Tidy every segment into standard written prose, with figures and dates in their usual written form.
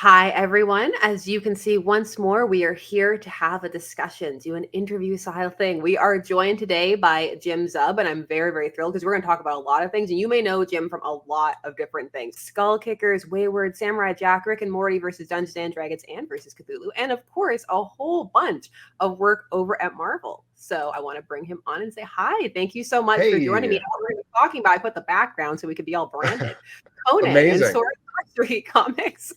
Hi, everyone. As you can see, once more, we are here to have a discussion, do an interview style thing. We are joined today by Jim Zub, and I'm very, very thrilled because we're going to talk about a lot of things. And you may know Jim from a lot of different things: Skull Kickers, Wayward, Samurai Jack, Rick and Morty versus Dungeons and Dragons and versus Cthulhu, and of course, a whole bunch of work over at Marvel. So I want to bring him on and say hi. Thank you so much for joining me. Hey, We're going to be talking about, I put the background so we could be all branded. Conan and amazing. Sorcery comics.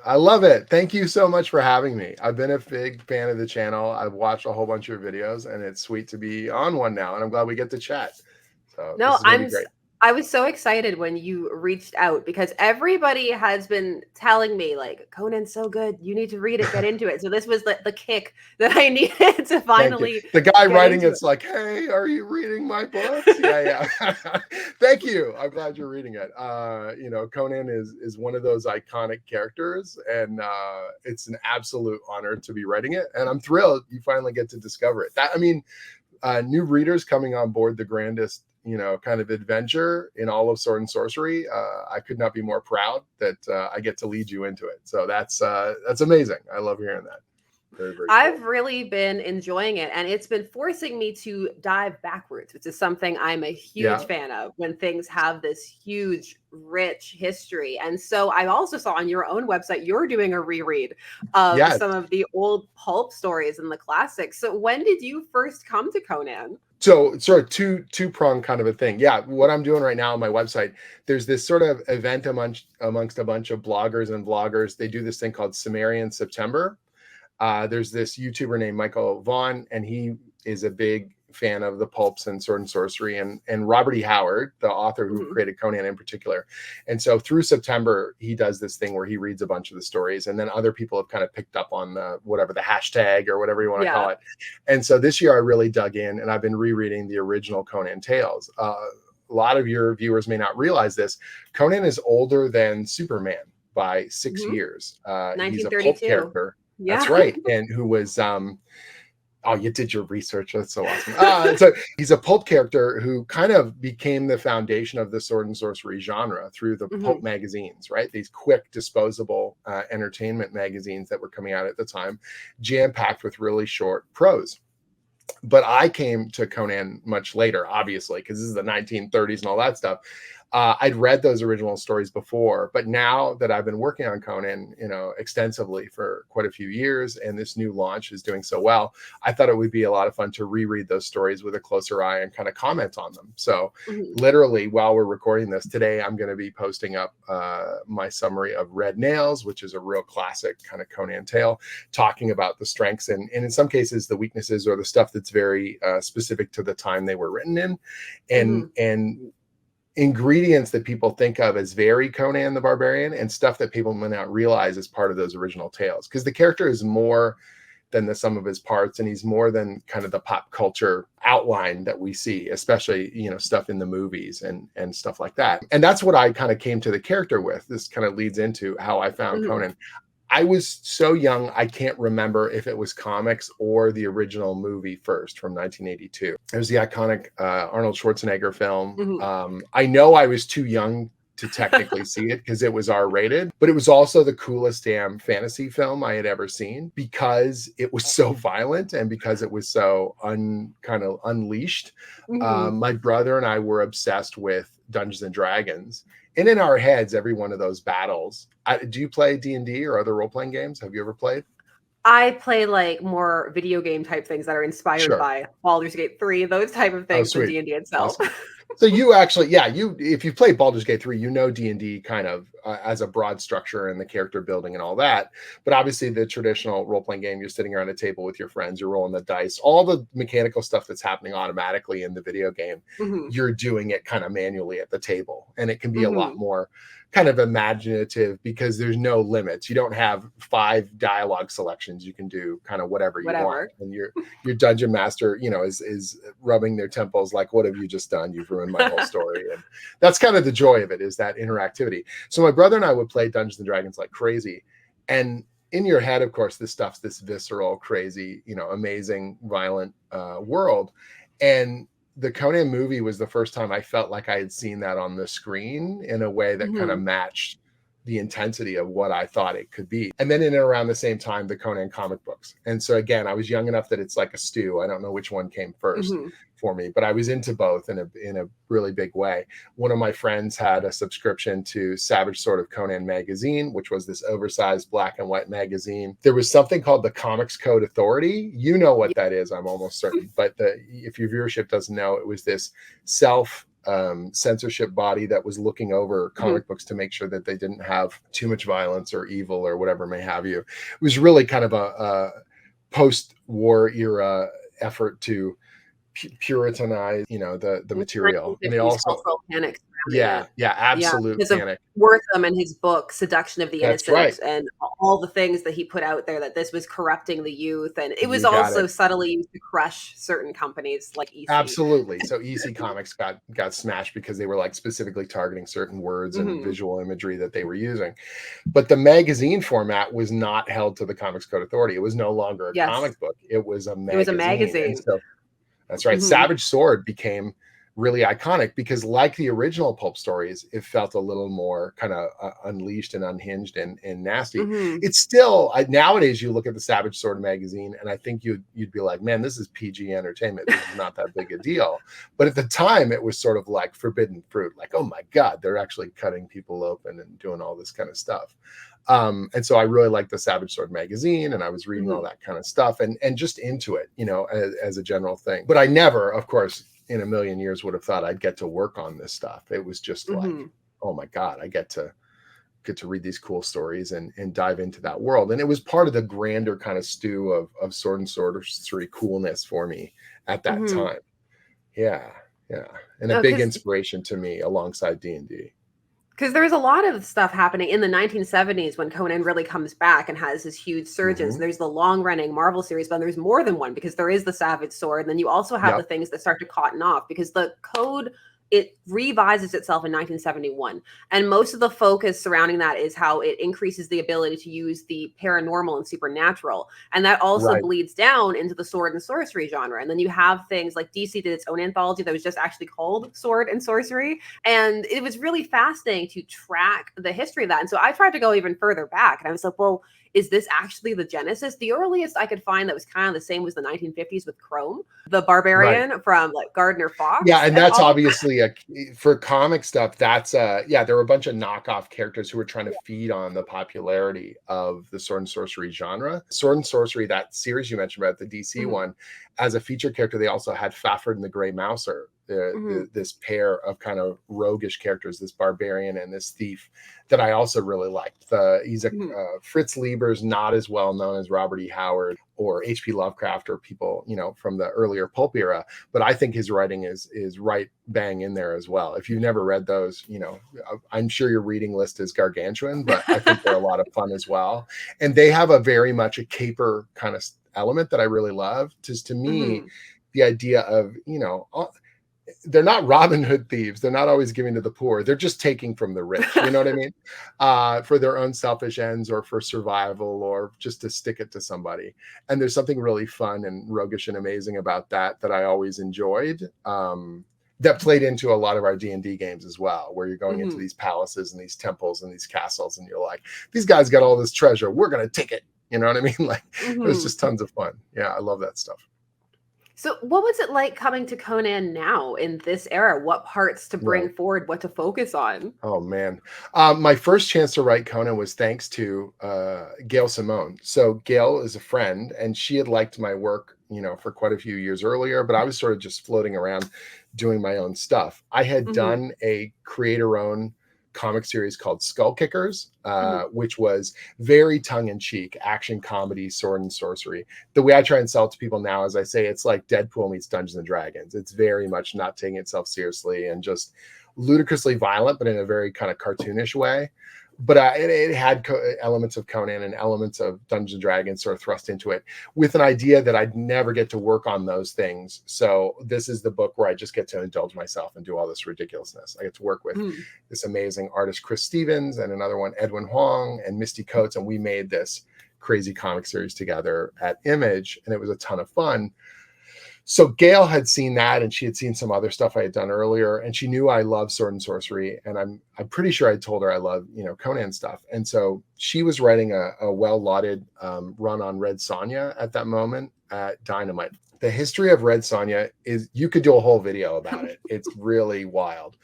I love it. Thank you so much for having me. I've been a big fan of the channel. I've watched a whole bunch of your videos, and it's sweet to be on one now, and I'm glad we get to chat. So this No, is going to be great. I was so excited when you reached out because everybody has been telling me like Conan's so good, you need to read it, get into it. So this was the kick that I needed to Thank you. finally The guy get writing into it. it's like, hey, are you reading my books? Yeah. Thank you. I'm glad you're reading it. Conan is one of those iconic characters, and it's an absolute honor to be writing it. And I'm thrilled you finally get to discover it. New readers coming on board the grandest, kind of adventure in all of Sword and Sorcery. I could not be more proud that I get to lead you into it. So that's amazing. I love hearing that. Very, very I've cool. really been enjoying it, and it's been forcing me to dive backwards, which is something I'm a huge Yeah. fan of when things have this huge, rich history. And so I also saw on your own website you're doing a reread of Yes. some of the old pulp stories and the classics. So when did you first come to Conan? So sort of two-prong kind of a thing. Yeah, what I'm doing right now on my website, there's this sort of event amongst a bunch of bloggers and vloggers. They do this thing called Sumerian September. There's this YouTuber named Michael Vaughn, and he is a big fan of the pulps and Sword and Sorcery, and Robert E. Howard, the author who created Conan in particular. And so through September, he does this thing where he reads a bunch of the stories, and then other people have kind of picked up on the hashtag or whatever you want to call it. And so this year I really dug in, and I've been rereading the original Conan tales. A lot of your viewers may not realize this. Conan is older than Superman by 6 years. He's a pulp 1932. character. Yeah. That's right. And who was oh, you did your research. That's so awesome. So he's a pulp character who kind of became the foundation of the Sword and Sorcery genre through the pulp magazines, right? These quick, disposable entertainment magazines that were coming out at the time, jam-packed with really short prose. But I came to Conan much later, obviously, because this is the 1930s and all that stuff. I'd read those original stories before, but now that I've been working on Conan, extensively for quite a few years, and this new launch is doing so well, I thought it would be a lot of fun to reread those stories with a closer eye and kind of comment on them. So literally while we're recording this today, I'm going to be posting up my summary of Red Nails, which is a real classic kind of Conan tale, talking about the strengths and in some cases the weaknesses or the stuff that's very specific to the time they were written in, and ingredients that people think of as very Conan the Barbarian and stuff that people may not realize is part of those original tales, because the character is more than the sum of his parts, and he's more than kind of the pop culture outline that we see, especially stuff in the movies and stuff like that. And that's what I kind of came to the character with. This kind of leads into how I found Conan. I was so young, I can't remember if it was comics or the original movie first from 1982. It was the iconic Arnold Schwarzenegger film. I know I was too young to technically see it because it was R-rated, but it was also the coolest damn fantasy film I had ever seen because it was so violent and because it was so kind of unleashed. My brother and I were obsessed with Dungeons and Dragons. And in our heads, every one of those battles. Do you play D&D or other role-playing games? Have you ever played? I play like more video game type things that are inspired by Baldur's Gate 3, those type of things than D&D itself. Awesome. So you actually, if you play Baldur's Gate 3, D&D kind of as a broad structure and the character building and all that. But obviously the traditional role-playing game, you're sitting around a table with your friends, you're rolling the dice, all the mechanical stuff that's happening automatically in the video game, you're doing it kind of manually at the table. And it can be a lot more kind of imaginative because there's no limits. You don't have 5 dialogue selections. You can do kind of whatever you want. And your dungeon master, is rubbing their temples like, what have you just done? You've ruined my whole story. And that's kind of the joy of it, is that interactivity. So my brother and I would play Dungeons and Dragons like crazy. And in your head, of course, this stuff's this visceral, crazy, amazing, violent world. And the Conan movie was the first time I felt like I had seen that on the screen in a way that kind of matched the intensity of what I thought it could be. And then in and around the same time, the Conan comic books. And so again, I was young enough that it's like a stew. I don't know which one came first for me, but I was into both in a really big way. One of my friends had a subscription to Savage Sword of Conan magazine, which was this oversized black and white magazine. There was something called the Comics Code Authority. You know what that is, I'm almost certain. But if your viewership doesn't know, it was this censorship body that was looking over comic books to make sure that they didn't have too much violence or evil or whatever may have you. It was really kind of a post-war era effort to puritanize, the material. And they also panic. Absolute panic. Wortham and his book Seduction of the That's Innocent, right. and all the things that he put out there, that this was corrupting the youth, and it was also subtly used to crush certain companies like EC. Absolutely. So EC Comics got smashed because they were like specifically targeting certain words and visual imagery that they were using. But the magazine format was not held to the Comics Code Authority. It was no longer a comic book. It was a magazine. It was a magazine. So, that's right. Savage Sword became really iconic because, like the original Pulp stories, it felt a little more kind of unleashed and unhinged and nasty. It's still, nowadays you look at the Savage Sword magazine and I think you'd be like, man, this is PG entertainment. This is not that big a deal. But at the time it was sort of like forbidden fruit. Like, oh my God, they're actually cutting people open and doing all this kind of stuff. And so I really liked the Savage Sword magazine, and I was reading all that kind of stuff and just into it, as a general thing. But I never, of course, in a million years would have thought I'd get to work on this stuff. It was just like, oh my God, I get to read these cool stories and dive into that world. And it was part of the grander kind of stew of sword and sorcery coolness for me at that time. Yeah. And a big inspiration to me alongside D&D. Because there's a lot of stuff happening in the 1970s when Conan really comes back and has his huge surges. There's the long-running Marvel series, but there's more than one, because there is the Savage Sword. And then you also have the things that start to cotton off, because the code, it revises itself in 1971. And most of the focus surrounding that is how it increases the ability to use the paranormal and supernatural. And that also bleeds down into the sword and sorcery genre. And then you have things like DC did its own anthology that was just actually called Sword and Sorcery. And it was really fascinating to track the history of that. And so I tried to go even further back. And I was like, well, is this actually the genesis? The earliest I could find that was kind of the same was the 1950s with Chrome, the Barbarian from like Gardner Fox. Yeah, and that's obviously for comic stuff. That's there were a bunch of knockoff characters who were trying to feed on the popularity of the sword and sorcery genre. Sword and Sorcery, that series you mentioned about the DC one, as a feature character, they also had Fafhrd and the Grey Mouser. This pair of kind of roguish characters, this barbarian and this thief, that I also really liked. He's Fritz Lieber's not as well known as Robert E. Howard or H.P. Lovecraft or people, from the earlier pulp era, but I think his writing is right bang in there as well. If you've never read those, I'm sure your reading list is gargantuan, but I think they're a lot of fun as well. And they have a very much a caper kind of element that I really love. Just to me, the idea of, they're not Robin Hood thieves. They're not always giving to the poor. They're just taking from the rich. You know what I mean? For their own selfish ends or for survival or just to stick it to somebody. And there's something really fun and roguish and amazing about that I always enjoyed. That played into a lot of our D&D games as well, where you're going into these palaces and these temples and these castles, and you're like, these guys got all this treasure. We're going to take it. You know what I mean? Like, it was just tons of fun. Yeah, I love that stuff. So what was it like coming to Conan now in this era? What parts to bring forward, what to focus on? Oh, man. My first chance to write Conan was thanks to Gail Simone. So Gail is a friend, and she had liked my work, for quite a few years earlier, but I was sort of just floating around doing my own stuff. I had done a creator-owned comic series called Skull Kickers, which was very tongue-in-cheek action comedy, sword and sorcery. The way I try and sell it to people now is I say it's like Deadpool meets Dungeons and Dragons. It's very much not taking itself seriously and just ludicrously violent, but in a very kind of cartoonish way. But it had elements of Conan and elements of Dungeons and Dragons sort of thrust into it, with an idea that I'd never get to work on those things. So this is the book where I just get to indulge myself and do all this ridiculousness. I get to work with this amazing artist, Chris Stevens, and another one, Edwin Huang, and Misty Coates. And we made this crazy comic series together at Image, and it was a ton of fun. So Gail had seen that, and she had seen some other stuff I had done earlier, and she knew I loved sword and sorcery, and I'm pretty sure I told her I love, you know, Conan stuff. And so she was writing a well-lauded run on Red Sonja at that moment at Dynamite. The history of Red Sonja is, you could do a whole video about it. It's really wild.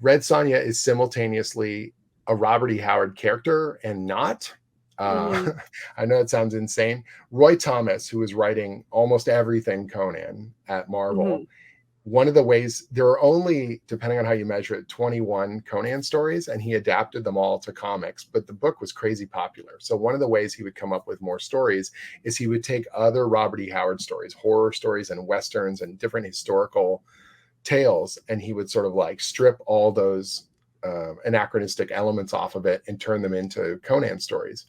Red Sonja is simultaneously a Robert E. Howard character and not. I know it sounds insane. Roy Thomas, who was writing almost everything Conan at Marvel, one of the ways, there are only, depending on how you measure it, 21 Conan stories, and he adapted them all to comics, but the book was crazy popular. So one of the ways he would come up with more stories is he would take other Robert E. Howard stories, horror stories and westerns and different historical tales, and he would sort of like strip all those anachronistic elements off of it and turn them into Conan stories.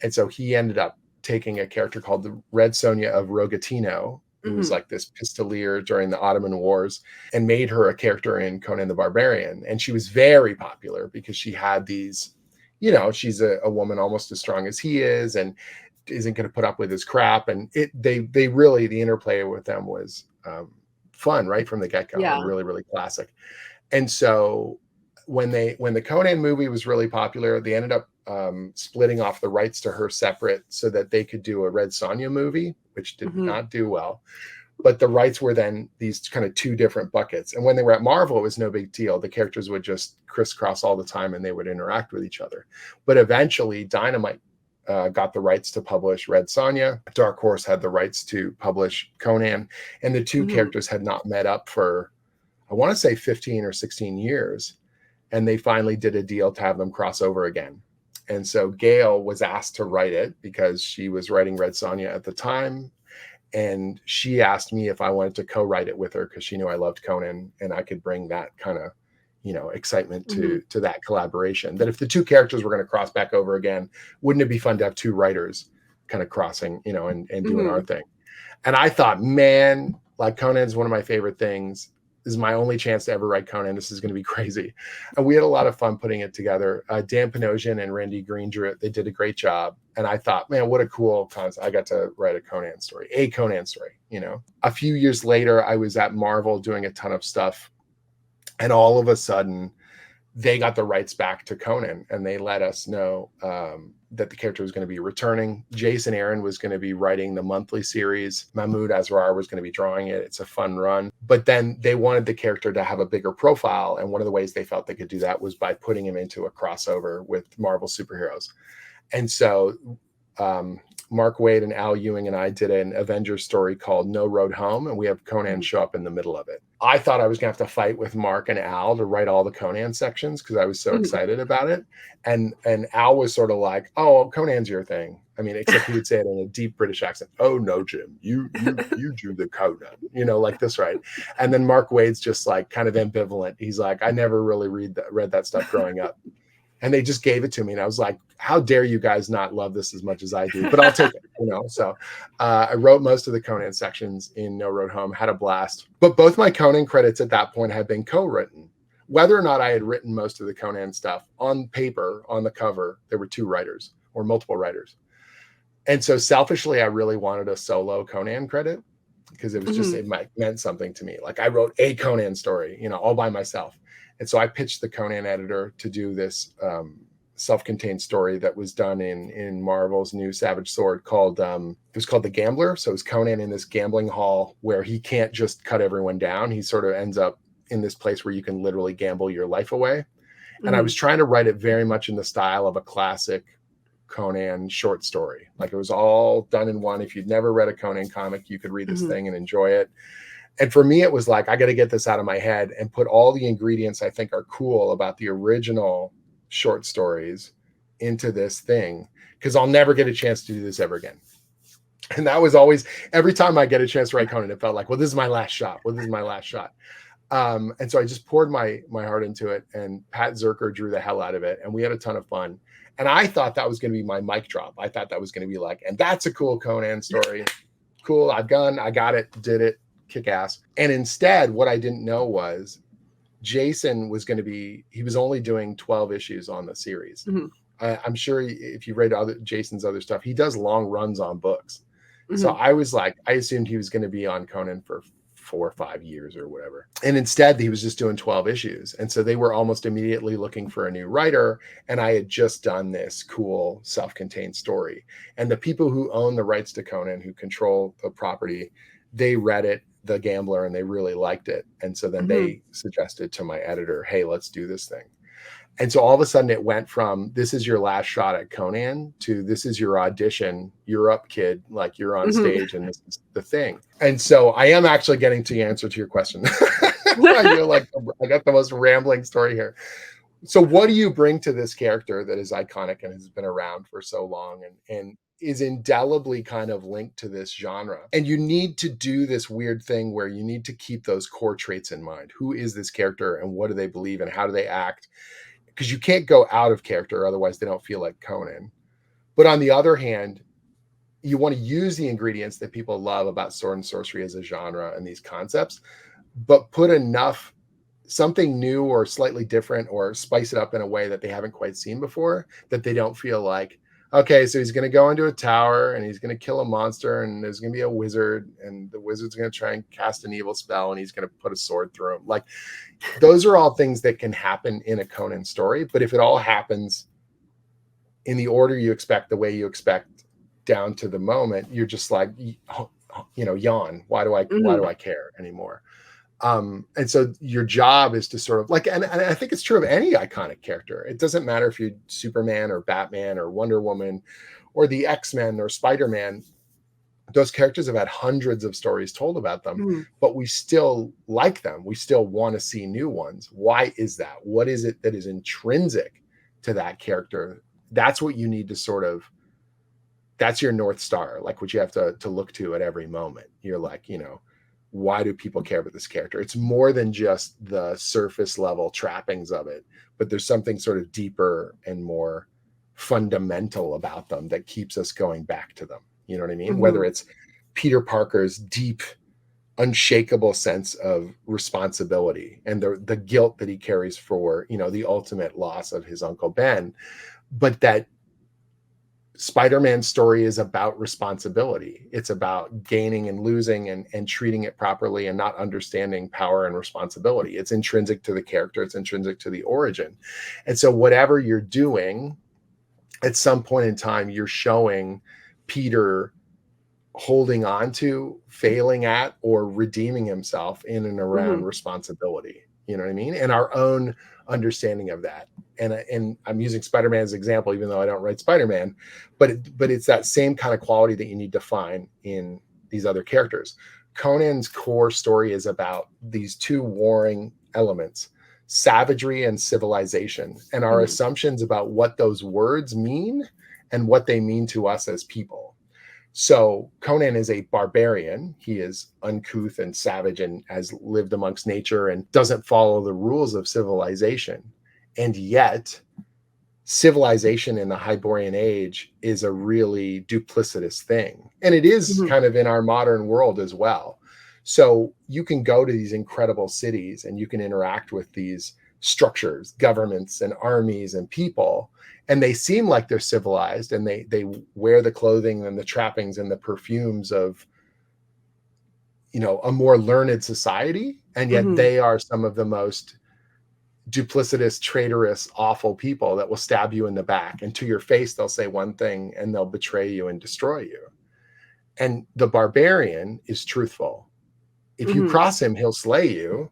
And so he ended up taking a character called the Red Sonja of Rogatino, who was like this pistolier during the Ottoman Wars, and made her a character in Conan the Barbarian. And she was very popular because she had these, you know, she's a woman almost as strong as he is and isn't going to put up with his crap. And they really, the interplay with them was fun right from the get-go, and really, really classic. And so when the Conan movie was really popular, they ended up splitting off the rights to her separate so that they could do a Red Sonja movie, which did not do well. But the rights were then these kind of two different buckets. And when they were at Marvel, it was no big deal. The characters would just crisscross all the time and they would interact with each other. But eventually Dynamite got the rights to publish Red Sonja. Dark Horse had the rights to publish Conan. And the two characters had not met up for, I want to say 15 or 16 years. And they finally did a deal to have them cross over again. And so Gail was asked to write it because she was writing Red Sonja at the time. And she asked me if I wanted to co-write it with her because she knew I loved Conan and I could bring that kind of, you know, excitement to that collaboration. That if the two characters were going to cross back over again, wouldn't it be fun to have two writers kind of crossing, you know, and doing our thing? And I thought, man, like Conan's one of my favorite things. This is my only chance to ever write Conan. This is going to be crazy. And we had a lot of fun putting it together. Dan Panosian and Randy Green drew it. They did a great job. And I thought, man, what a cool concept. I got to write a Conan story, you know. A few years later, I was at Marvel doing a ton of stuff. And all of a sudden, they got the rights back to Conan. And they let us know that the character was going to be returning. Jason Aaron was going to be writing the monthly series. Mahmoud Asrar was going to be drawing it. It's a fun run. But then they wanted the character to have a bigger profile. And one of the ways they felt they could do that was by putting him into a crossover with Marvel superheroes. And so Mark Waid and Al Ewing and I did an Avengers story called No Road Home, and we have Conan show up in the middle of it. I thought I was going to have to fight with Mark and Al to write all the Conan sections because I was so excited about it. And Al was sort of like, oh, Conan's your thing. I mean, except he would say it in a deep British accent. Oh, no, Jim, you do the Conan, you know, like this, right? And then Mark Waid's just like kind of ambivalent. He's like, I never really read that stuff growing up. And they just gave it to me. And I was like, how dare you guys not love this as much as I do? But I'll take it, you know. So I wrote most of the Conan sections in No Road Home, had a blast. But both my Conan credits at that point had been co-written. Whether or not I had written most of the Conan stuff, on paper, on the cover, there were two writers or multiple writers. And so selfishly, I really wanted a solo Conan credit because it was just, it meant something to me. Like I wrote a Conan story, you know, all by myself. And so I pitched the Conan editor to do this self-contained story that was done in Marvel's new Savage Sword called, it was called The Gambler. So it was Conan in this gambling hall where he can't just cut everyone down. He sort of ends up in this place where you can literally gamble your life away. And I was trying to write it very much in the style of a classic Conan short story. Like it was all done in one. If you'd never read a Conan comic, you could read this thing and enjoy it. And for me, it was like, I got to get this out of my head and put all the ingredients I think are cool about the original short stories into this thing, because I'll never get a chance to do this ever again. And that was always, every time I get a chance to write Conan, it felt like, well, this is my last shot. And so I just poured my heart into it, and Pat Zerker drew the hell out of it. And we had a ton of fun. And I thought that was going to be my mic drop. I thought that was going to be like, and that's a cool Conan story. Cool. I got it, did it. Kick ass. And instead, what I didn't know was Jason was going to be, he was only doing 12 issues on the series. I'm sure if you read Jason's other stuff, he does long runs on books. So Mhm. I was like, I assumed he was going to be on Conan for 4 or 5 years or whatever. And instead, he was just doing 12 issues. And so they were almost immediately looking for a new writer. And I had just done this cool self-contained story. And the people who own the rights to Conan, who control the property, they read it, The Gambler, and they really liked it. And so then Mhm. they suggested to my editor, hey, let's do this thing. And so all of a sudden it went from this is your last shot at Conan to this is your audition. You're up, kid. Like you're on Mhm. stage and this is the thing. And so I am actually getting to the answer to your question. You're like, I got the most rambling story here. So what do you bring to this character that is iconic and has been around for so long and is indelibly kind of linked to this genre? And you need to do this weird thing where you need to keep those core traits in mind. Who is this character and what do they believe and how do they act? Because you can't go out of character, otherwise they don't feel like Conan. But on the other hand, you want to use the ingredients that people love about sword and sorcery as a genre and these concepts, but put enough something new or slightly different or spice it up in a way that they haven't quite seen before, that they don't feel like, okay, so he's going to go into a tower and he's going to kill a monster and there's going to be a wizard and the wizard's going to try and cast an evil spell and he's going to put a sword through him. Like those are all things that can happen in a Conan story, but if it all happens in the order you expect, the way you expect, down to the moment, you're just like, yawn. Why do Mhm. I care anymore? And so your job is to sort of like, and I think it's true of any iconic character. It doesn't matter if you're Superman or Batman or Wonder Woman or the X-Men or Spider-Man. Those characters have had hundreds of stories told about them, Mhm. but we still like them. We still want to see new ones. Why is that? What is it that is intrinsic to that character? That's what you need to sort of, that's your North Star, like what you have to look to at every moment. You're like, why do people care about this character? It's more than just the surface level trappings of it, but there's something sort of deeper and more fundamental about them that keeps us going back to them. You know what I mean? Whether Mhm. it's Peter Parker's deep, unshakable sense of responsibility and the guilt that he carries for, the ultimate loss of his Uncle Ben, but that Spider-Man's story is about responsibility. It's about gaining and losing and treating it properly and not understanding power and responsibility. It's intrinsic to the character. It's intrinsic to the origin. And so whatever you're doing, at some point in time, you're showing Peter holding on to, failing at, or redeeming himself in and around Mhm. responsibility. You know what I mean? And our own understanding of that. And I'm using Spider-Man as an example, even though I don't write Spider-Man, but it's that same kind of quality that you need to find in these other characters. Conan's core story is about these two warring elements, savagery and civilization, and our Mhm. assumptions about what those words mean and what they mean to us as people. So Conan is a barbarian. He is uncouth and savage and has lived amongst nature and doesn't follow the rules of civilization. And yet, civilization in the Hyborian age is a really duplicitous thing. And it is Mhm. kind of in our modern world as well. So you can go to these incredible cities and you can interact with these structures, governments and armies and people, and they seem like they're civilized and they wear the clothing and the trappings and the perfumes of a more learned society, and yet Mhm. they are some of the most duplicitous, traitorous, awful people that will stab you in the back, and to your face they'll say one thing and they'll betray you and destroy you. And the barbarian is truthful. If you Mhm. cross him, he'll slay you,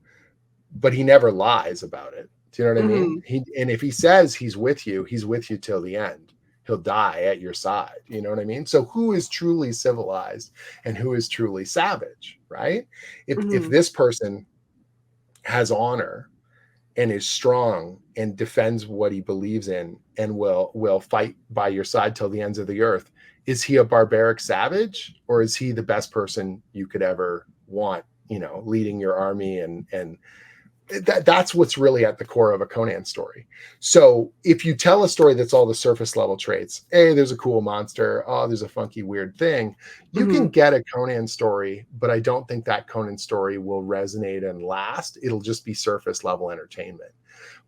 but he never lies about it. Do you know what I mean? Mhm. And if he says he's with you till the end. He'll die at your side. You know what I mean? So who is truly civilized and who is truly savage, right? If Mhm. this person has honor and is strong and defends what he believes in and will fight by your side till the ends of the earth, is he a barbaric savage or is he the best person you could ever want, leading your army? And that's what's really at the core of a Conan story. So if you tell a story that's all the surface level traits, hey, there's a cool monster, oh, there's a funky weird thing, you can Mhm. get a Conan story, but I don't think that Conan story will resonate and last. It'll just be surface level entertainment.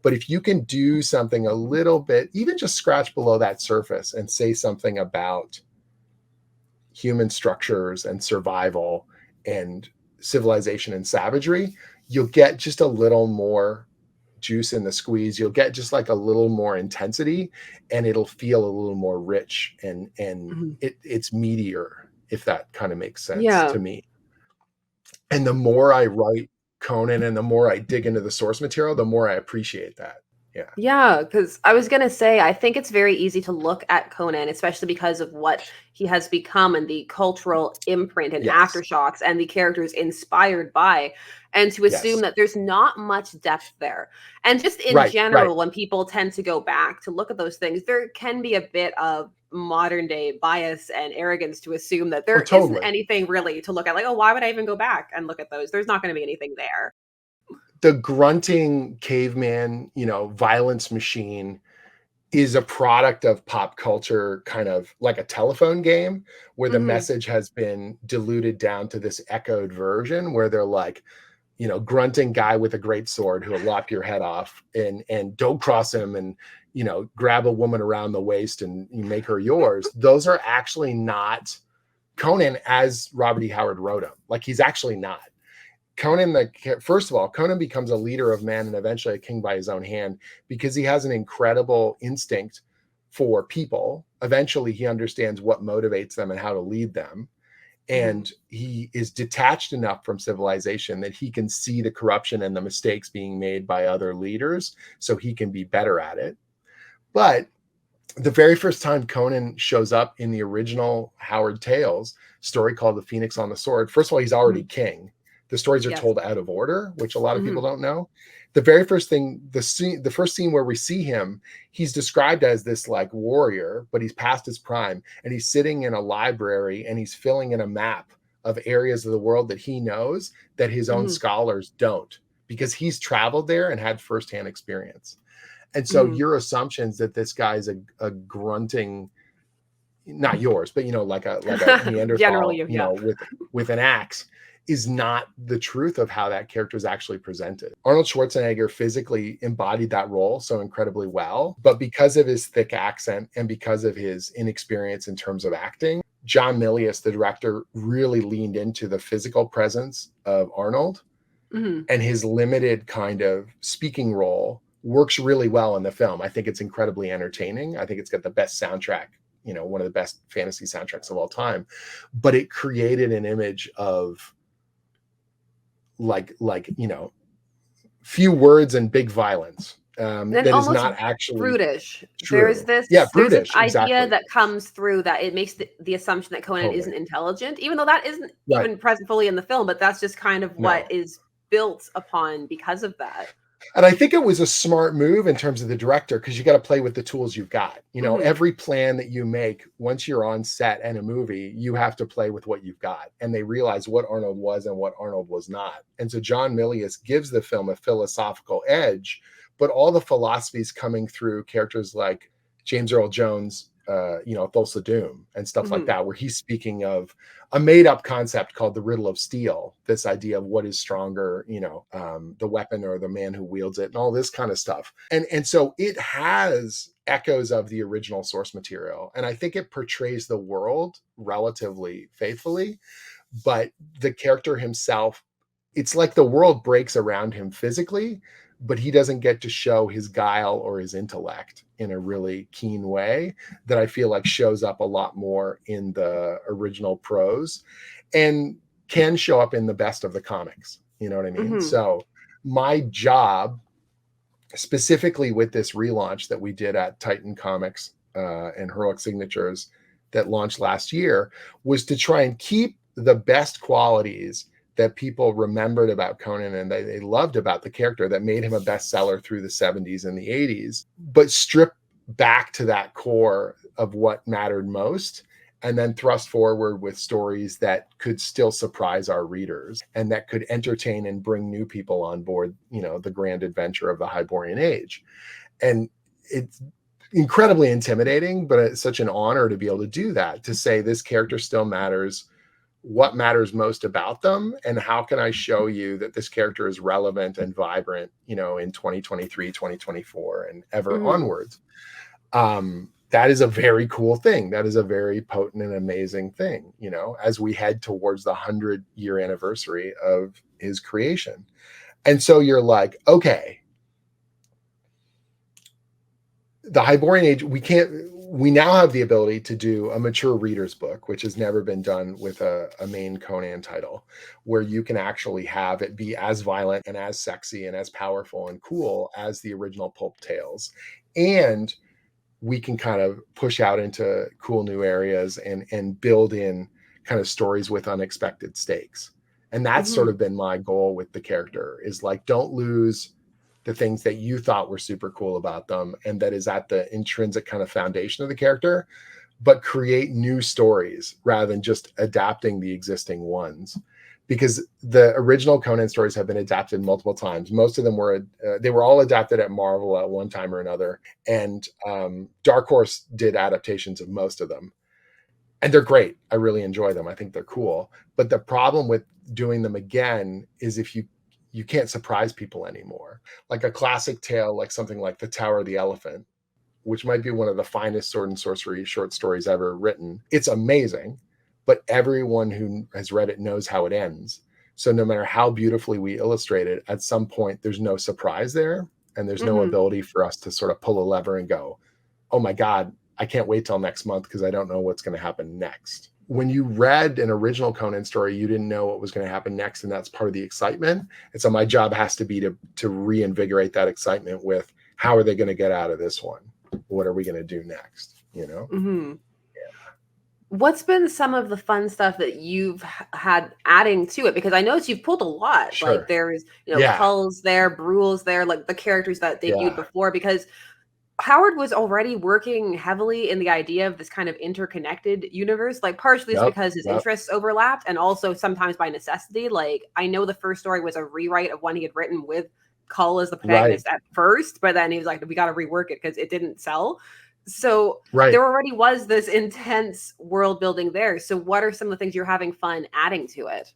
But if you can do something a little bit, even just scratch below that surface and say something about human structures and survival and civilization and savagery, you'll get just a little more juice in the squeeze. You'll get just like a little more intensity, and it'll feel a little more rich and it's meatier, if that kind of makes sense Yeah. to me. And the more I write Conan and the more I dig into the source material, the more I appreciate that. Yeah. Yeah, because I was gonna say, I think it's very easy to look at Conan, especially because of what he has become and the cultural imprint and Yes. aftershocks and the characters inspired by, and to assume Yes. that there's not much depth there. And just in Right. Right. general, when people tend to go back to look at those things, there can be a bit of modern day bias and arrogance to assume that Oh, there isn't totally. anything really to look at. Like, oh, why would I even go back and look at those? There's not going to be anything there. The grunting caveman, violence machine is a product of pop culture, kind of like a telephone game where the Hmm. message has been diluted down to this echoed version where they're like, grunting guy with a great sword who will lop your head off, and don't cross him, and grab a woman around the waist and you make her yours. Those are actually not Conan as Robert E. Howard wrote him. Like, he's actually not. First of all, Conan becomes a leader of men and eventually a king by his own hand because he has an incredible instinct for people. Eventually, he understands what motivates them and how to lead them. Hmm. And he is detached enough from civilization that he can see the corruption and the mistakes being made by other leaders so he can be better at it. But the very first time Conan shows up in the original Howard Tales story called The Phoenix on the Sword, first of all, he's already king. The stories are Yes. told out of order, which a lot of people Hmm. don't know. The very first thing, the first scene where we see him, he's described as this like warrior, but he's past his prime, and he's sitting in a library and he's filling in a map of areas of the world that he knows that his own Hmm. scholars don't, because he's traveled there and had firsthand experience. And so Hmm. your assumptions that this guy's a grunting, not yours, but like a Generally, Neanderthal, yeah. with an axe, is not the truth of how that character is actually presented. Arnold Schwarzenegger physically embodied that role so incredibly well, but because of his thick accent and because of his inexperience in terms of acting, John Milius, the director, really leaned into the physical presence of Arnold, Hmm. and his limited kind of speaking role works really well in the film. I think it's incredibly entertaining. I think it's got the best soundtrack, one of the best fantasy soundtracks of all time. But it created an image of like few words and big violence, And that is almost not actually brutish. There's true. Yeah, there's this brutish, idea exactly. that comes through that it makes the assumption that Conan Totally. isn't intelligent, even though that isn't Right. even present fully in the film, but that's just kind of what No. is built upon because of that. And I think it was a smart move in terms of the director, because you got to play with the tools you've got. Mhm. Every plan that you make once you're on set in a movie, you have to play with what you've got. And they realize what Arnold was and what Arnold was not. And so John Milius gives the film a philosophical edge, but all the philosophies coming through characters like James Earl Jones, Thulsa Doom and stuff like Mhm. that, where he's speaking of a made-up concept called the riddle of steel, this idea of what is stronger, the weapon or the man who wields it, and all this kind of stuff. And so it has echoes of the original source material, and I think it portrays the world relatively faithfully, but the character himself, it's like the world breaks around him physically, but he doesn't get to show his guile or his intellect in a really keen way that I feel like shows up a lot more in the original prose and can show up in the best of the comics. You know what I mean? Mhm. So my job, specifically with this relaunch that we did at Titan Comics and Heroic Signatures that launched last year, was to try and keep the best qualities that people remembered about Conan and they loved about the character that made him a bestseller through the 70s and the 80s, but strip back to that core of what mattered most, and then thrust forward with stories that could still surprise our readers and that could entertain and bring new people on board, the grand adventure of the Hyborian Age. And it's incredibly intimidating, but it's such an honor to be able to do that, to say this character still matters, what matters most about them, and how can I show you that this character is relevant and vibrant, in 2023, 2024, and ever Mhm. onwards. Um, that is a very cool thing. That is a very potent and amazing thing, you know, as we head towards the 100-year anniversary of his creation. And so you're like, okay, the Hyborian Age, we now have the ability to do a mature reader's book, which has never been done with a main Conan title, where you can actually have it be as violent and as sexy and as powerful and cool as the original pulp tales. And we can kind of push out into cool new areas and build in kind of stories with unexpected stakes. And that's sort of been my goal with the character, is like, don't lose the things that you thought were super cool about them and that is at the intrinsic kind of foundation of the character, but create new stories rather than just adapting the existing ones. Because the original Conan stories have been adapted multiple times. Most of them were, they were all adapted at Marvel at one time or another. And Dark Horse did adaptations of most of them. And they're great. I really enjoy them. I think they're cool. But the problem with doing them again is if you can't surprise people anymore. Like a classic tale, like something like The Tower of the Elephant, which might be one of the finest sword and sorcery short stories ever written. It's amazing, but everyone who has read it knows how it ends. So no matter how beautifully we illustrate it, at some point there's no surprise there, and there's no ability for us to sort of pull a lever and go, oh my God, I can't wait till next month because I don't know what's going to happen next. When you read an original Conan story, you didn't know what was going to happen next, and that's part of the excitement. And so my job has to be to reinvigorate that excitement with, how are they going to get out of this one? What are we going to do next? You know? Yeah. What's been some of the fun stuff that you've had adding to it? Because I noticed you've pulled a lot. Sure. Like there's, Cull's there, Brule's there, like the characters that debuted before, because Howard was already working heavily in the idea of this kind of interconnected universe, like partially it's because his interests overlapped, and also sometimes by necessity. Like I know the first story was a rewrite of one he had written with Cull as the protagonist at first, but then he was like, we got to rework it because it didn't sell. So there already was this intense world building there. So what are some of the things you're having fun adding to it?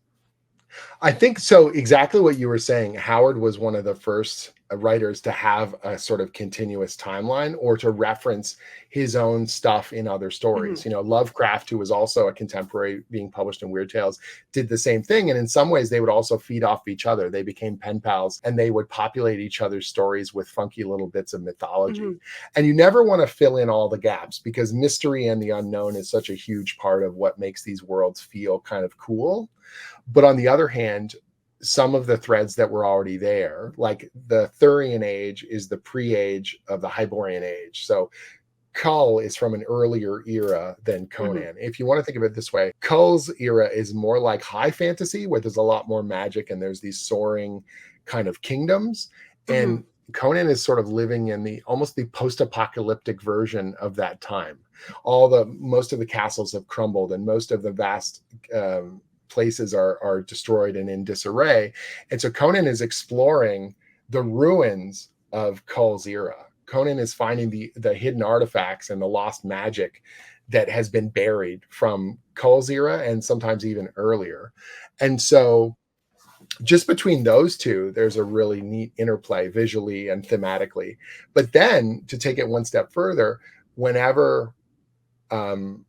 I think so. Exactly what you were saying. Howard was one of the first writers to have a sort of continuous timeline or to reference his own stuff in other stories. You know, Lovecraft, who was also a contemporary being published in Weird Tales, did the same thing. And in some ways, they would also feed off each other. They became pen pals and they would populate each other's stories with funky little bits of mythology. And you never want to fill in all the gaps, because mystery and the unknown is such a huge part of what makes these worlds feel kind of cool. But on the other hand, some of the threads that were already there, like the Thurian age is the pre-age of the Hyborian age. So Cull is from an earlier era than Conan. If you want to think of it this way, Cull's era is more like high fantasy, where there's a lot more magic and there's these soaring kind of kingdoms. And Conan is sort of living in almost the post-apocalyptic version of that time. Most of the castles have crumbled and most of the vast places are destroyed and in disarray. And so Conan is exploring the ruins of Cull's era. Conan is finding the hidden artifacts and the lost magic that has been buried from Cull's era and sometimes even earlier. And so just between those two, there's a really neat interplay visually and thematically. But then to take it one step further, whenever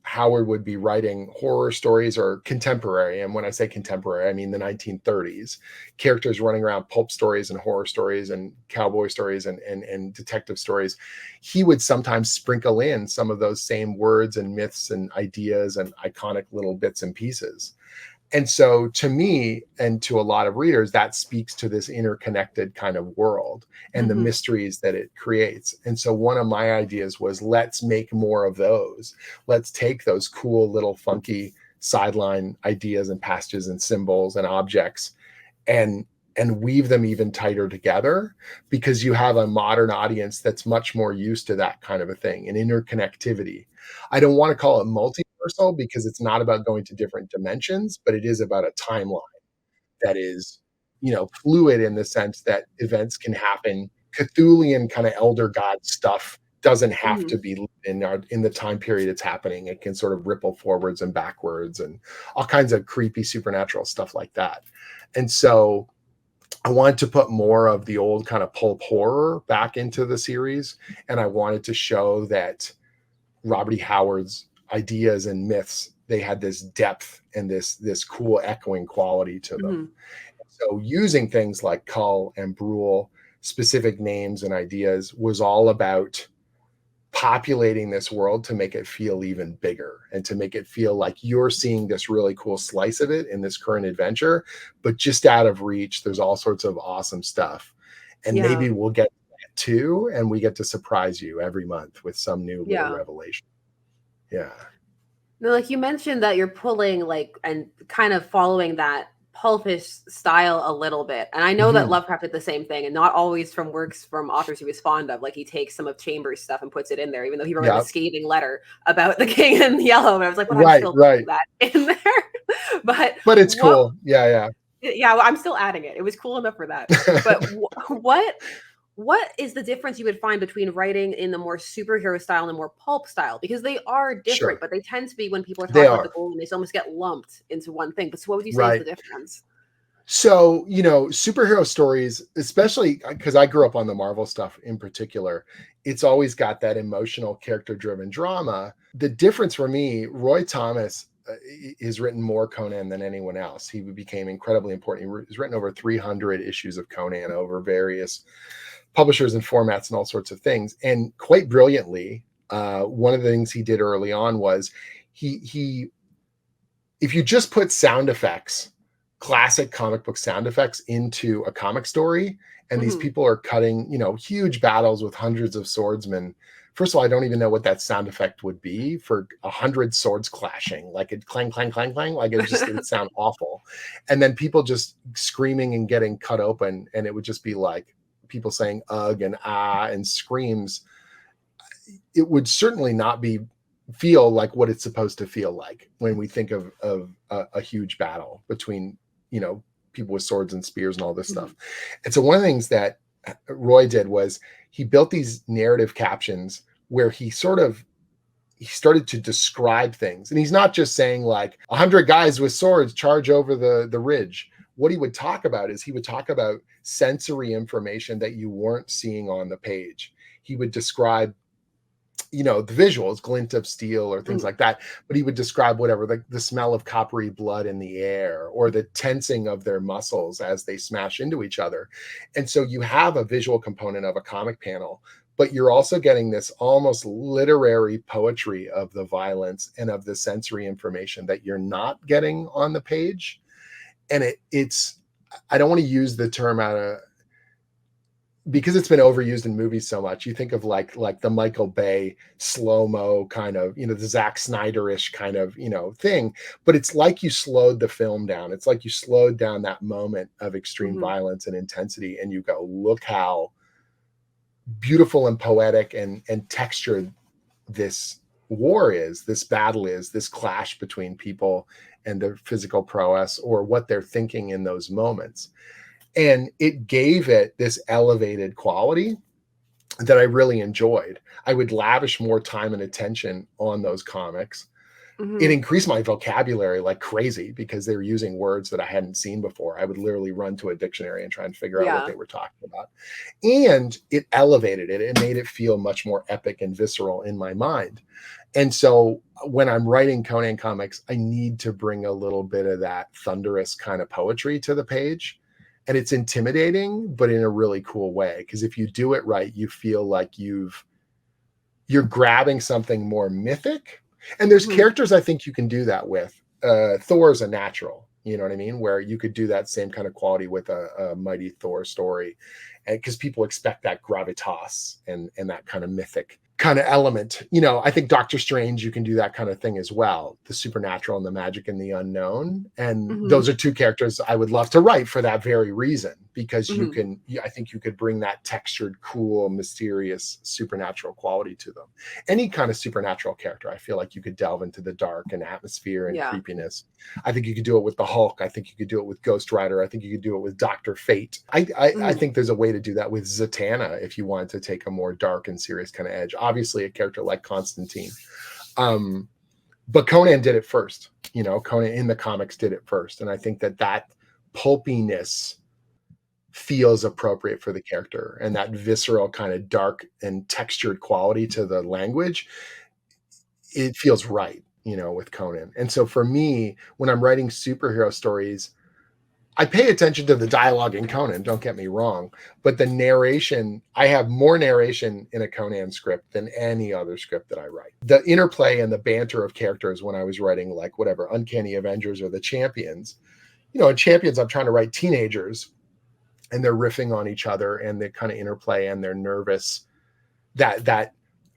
Howard would be writing horror stories or contemporary, and when I say contemporary, I mean the 1930s, characters running around pulp stories and horror stories and cowboy stories and detective stories, he would sometimes sprinkle in some of those same words and myths and ideas and iconic little bits and pieces. And so to me and to a lot of readers, that speaks to this interconnected kind of world and the mysteries that it creates. And so one of my ideas was, let's make more of those. Let's take those cool little funky sideline ideas and passages and symbols and objects and weave them even tighter together, because you have a modern audience that's much more used to that kind of a thing, an interconnectivity. I don't want to call it multiversal because it's not about going to different dimensions, but it is about a timeline that is, fluid in the sense that events can happen. Cthulhian kind of elder god stuff doesn't have to be in the time period it's happening. It can sort of ripple forwards and backwards and all kinds of creepy supernatural stuff like that. And so I wanted to put more of the old kind of pulp horror back into the series. And I wanted to show that Robert E. Howard's ideas and myths, they had this depth and this cool echoing quality to them. Mm-hmm. So using things like Cull and Brule, specific names and ideas, was all about populating this world to make it feel even bigger and to make it feel like you're seeing this really cool slice of it in this current adventure, but just out of reach, there's all sorts of awesome stuff. And Yeah. maybe we'll get that too, and we get to surprise you every month with some new little revelation. Yeah. No, like you mentioned that you're pulling like and kind of following that pulpish style a little bit. And I know that Lovecraft did the same thing, and not always from works from authors he was fond of. Like he takes some of Chambers' stuff and puts it in there, even though he wrote a scathing letter about the King in Yellow. And I was like, well, I'm still putting that in there. but it's cool. Yeah. Yeah, well, I'm still adding it. It was cool enough for that. But what is the difference you would find between writing in the more superhero style and the more pulp style? Because they are different, but they tend to be, when people are talking about the Golden, they almost get lumped into one thing. But so what would you say is the difference? So, superhero stories, especially because I grew up on the Marvel stuff in particular, it's always got that emotional, character-driven drama. The difference for me, Roy Thomas has written more Conan than anyone else. He became incredibly important. He's written over 300 issues of Conan over various publishers and formats and all sorts of things. And quite brilliantly, one of the things he did early on was he if you just put sound effects, classic comic book sound effects, into a comic story, and these people are cutting, huge battles with hundreds of swordsmen. First of all, I don't even know what that sound effect would be for 100 swords clashing, like it clang, clang, clang, clang, like it would sound awful. And then people just screaming and getting cut open, and it would just be like people saying ugh and ah and screams. It would certainly not feel like what it's supposed to feel like when we think of a huge battle between, people with swords and spears and all this stuff. And so one of the things that Roy did was he built these narrative captions where he started to describe things. And he's not just saying like 100 guys with swords charge over the ridge. What he would talk about is he would talk about sensory information that you weren't seeing on the page. He would describe, the visuals, glint of steel or things like that, but he would describe whatever, like the smell of coppery blood in the air or the tensing of their muscles as they smash into each other. And so you have a visual component of a comic panel, but you're also getting this almost literary poetry of the violence and of the sensory information that you're not getting on the page. And it's, I don't want to use the term because it's been overused in movies so much. You think of like the Michael Bay slow-mo kind of, the Zack Snyder-ish kind of, thing, but it's like you slowed the film down. It's like you slowed down that moment of extreme violence and intensity, and you go, look how beautiful and poetic and textured this war is, this battle is, this clash between people and their physical prowess or what they're thinking in those moments. And it gave it this elevated quality that I really enjoyed. I would lavish more time and attention on those comics. It increased my vocabulary like crazy because they were using words that I hadn't seen before. I would literally run to a dictionary and try and figure out what they were talking about. And it elevated it. It made it feel much more epic and visceral in my mind. And so when I'm writing Conan comics, I need to bring a little bit of that thunderous kind of poetry to the page. And it's intimidating, but in a really cool way. Because if you do it right, you feel like you're grabbing something more mythic. And there's characters I think you can do that with. Thor's a natural, you know what I mean? Where you could do that same kind of quality with a mighty Thor story. And because people expect that gravitas and that kind of mythic kind of element. I think Doctor Strange, you can do that kind of thing as well. The supernatural and the magic and the unknown. And those are two characters I would love to write for that very reason, because I think you could bring that textured, cool, mysterious, supernatural quality to them. Any kind of supernatural character, I feel like you could delve into the dark and atmosphere and creepiness. I think you could do it with the Hulk. I think you could do it with Ghost Rider. I think you could do it with Dr. Fate. I think there's a way to do that with Zatanna if you wanted to take a more dark and serious kind of edge. Obviously, a character like Constantine. But Conan did it first. Conan in the comics did it first. And I think that pulpiness feels appropriate for the character, and that visceral kind of dark and textured quality to the language it feels right, with Conan. And so for me, when I'm writing superhero stories, I pay attention to the dialogue in Conan, don't get me wrong, but the narration, I have more narration in a Conan script than any other script that I write. The interplay and the banter of characters when I was writing, like, whatever, Uncanny Avengers or the Champions, in Champions, I'm trying to write teenagers and they're riffing on each other and the kind of interplay and they're nervous, that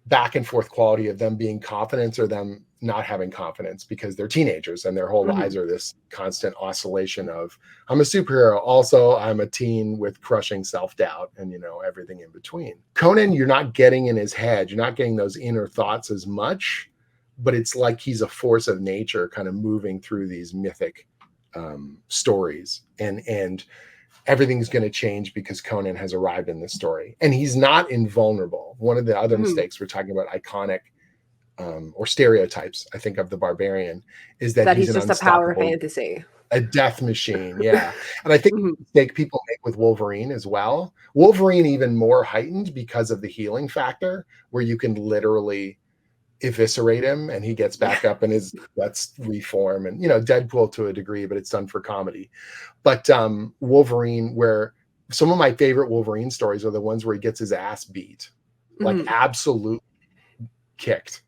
back and forth quality of them being confident or them not having confidence because they're teenagers and their whole lives are this constant oscillation of, I'm a superhero, also I'm a teen with crushing self-doubt and everything in between. Conan, you're not getting in his head, you're not getting those inner thoughts as much, but it's like he's a force of nature kind of moving through these mythic stories, and everything's going to change because Conan has arrived in this story. And he's not invulnerable. One of the other mistakes we're talking about, iconic or stereotypes, I think, of the barbarian, is that he's just a power fantasy. A death machine, yeah. And I think the mistake people make with Wolverine as well. Wolverine even more heightened because of the healing factor, where you can literally eviscerate him and he gets back up and his guts reform, and Deadpool to a degree, but it's done for comedy. But Wolverine, where some of my favorite Wolverine stories are the ones where he gets his ass beat, like absolute kicked,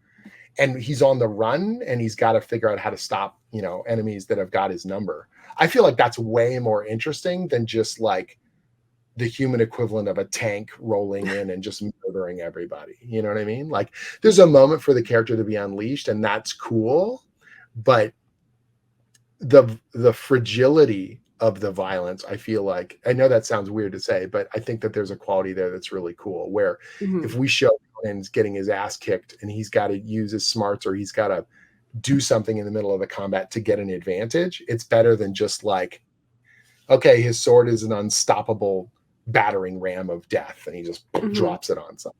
and he's on the run and he's got to figure out how to stop enemies that have got his number. I feel like that's way more interesting than just like the human equivalent of a tank rolling in and just murdering everybody. You know what I mean? Like, there's a moment for the character to be unleashed, and that's cool, but the fragility of the violence, I feel like, I know that sounds weird to say, but I think that there's a quality there that's really cool, where if we show Conan's getting his ass kicked and he's got to use his smarts or he's got to do something in the middle of the combat to get an advantage, it's better than just like, okay, his sword is an unstoppable battering ram of death and he just drops it on something.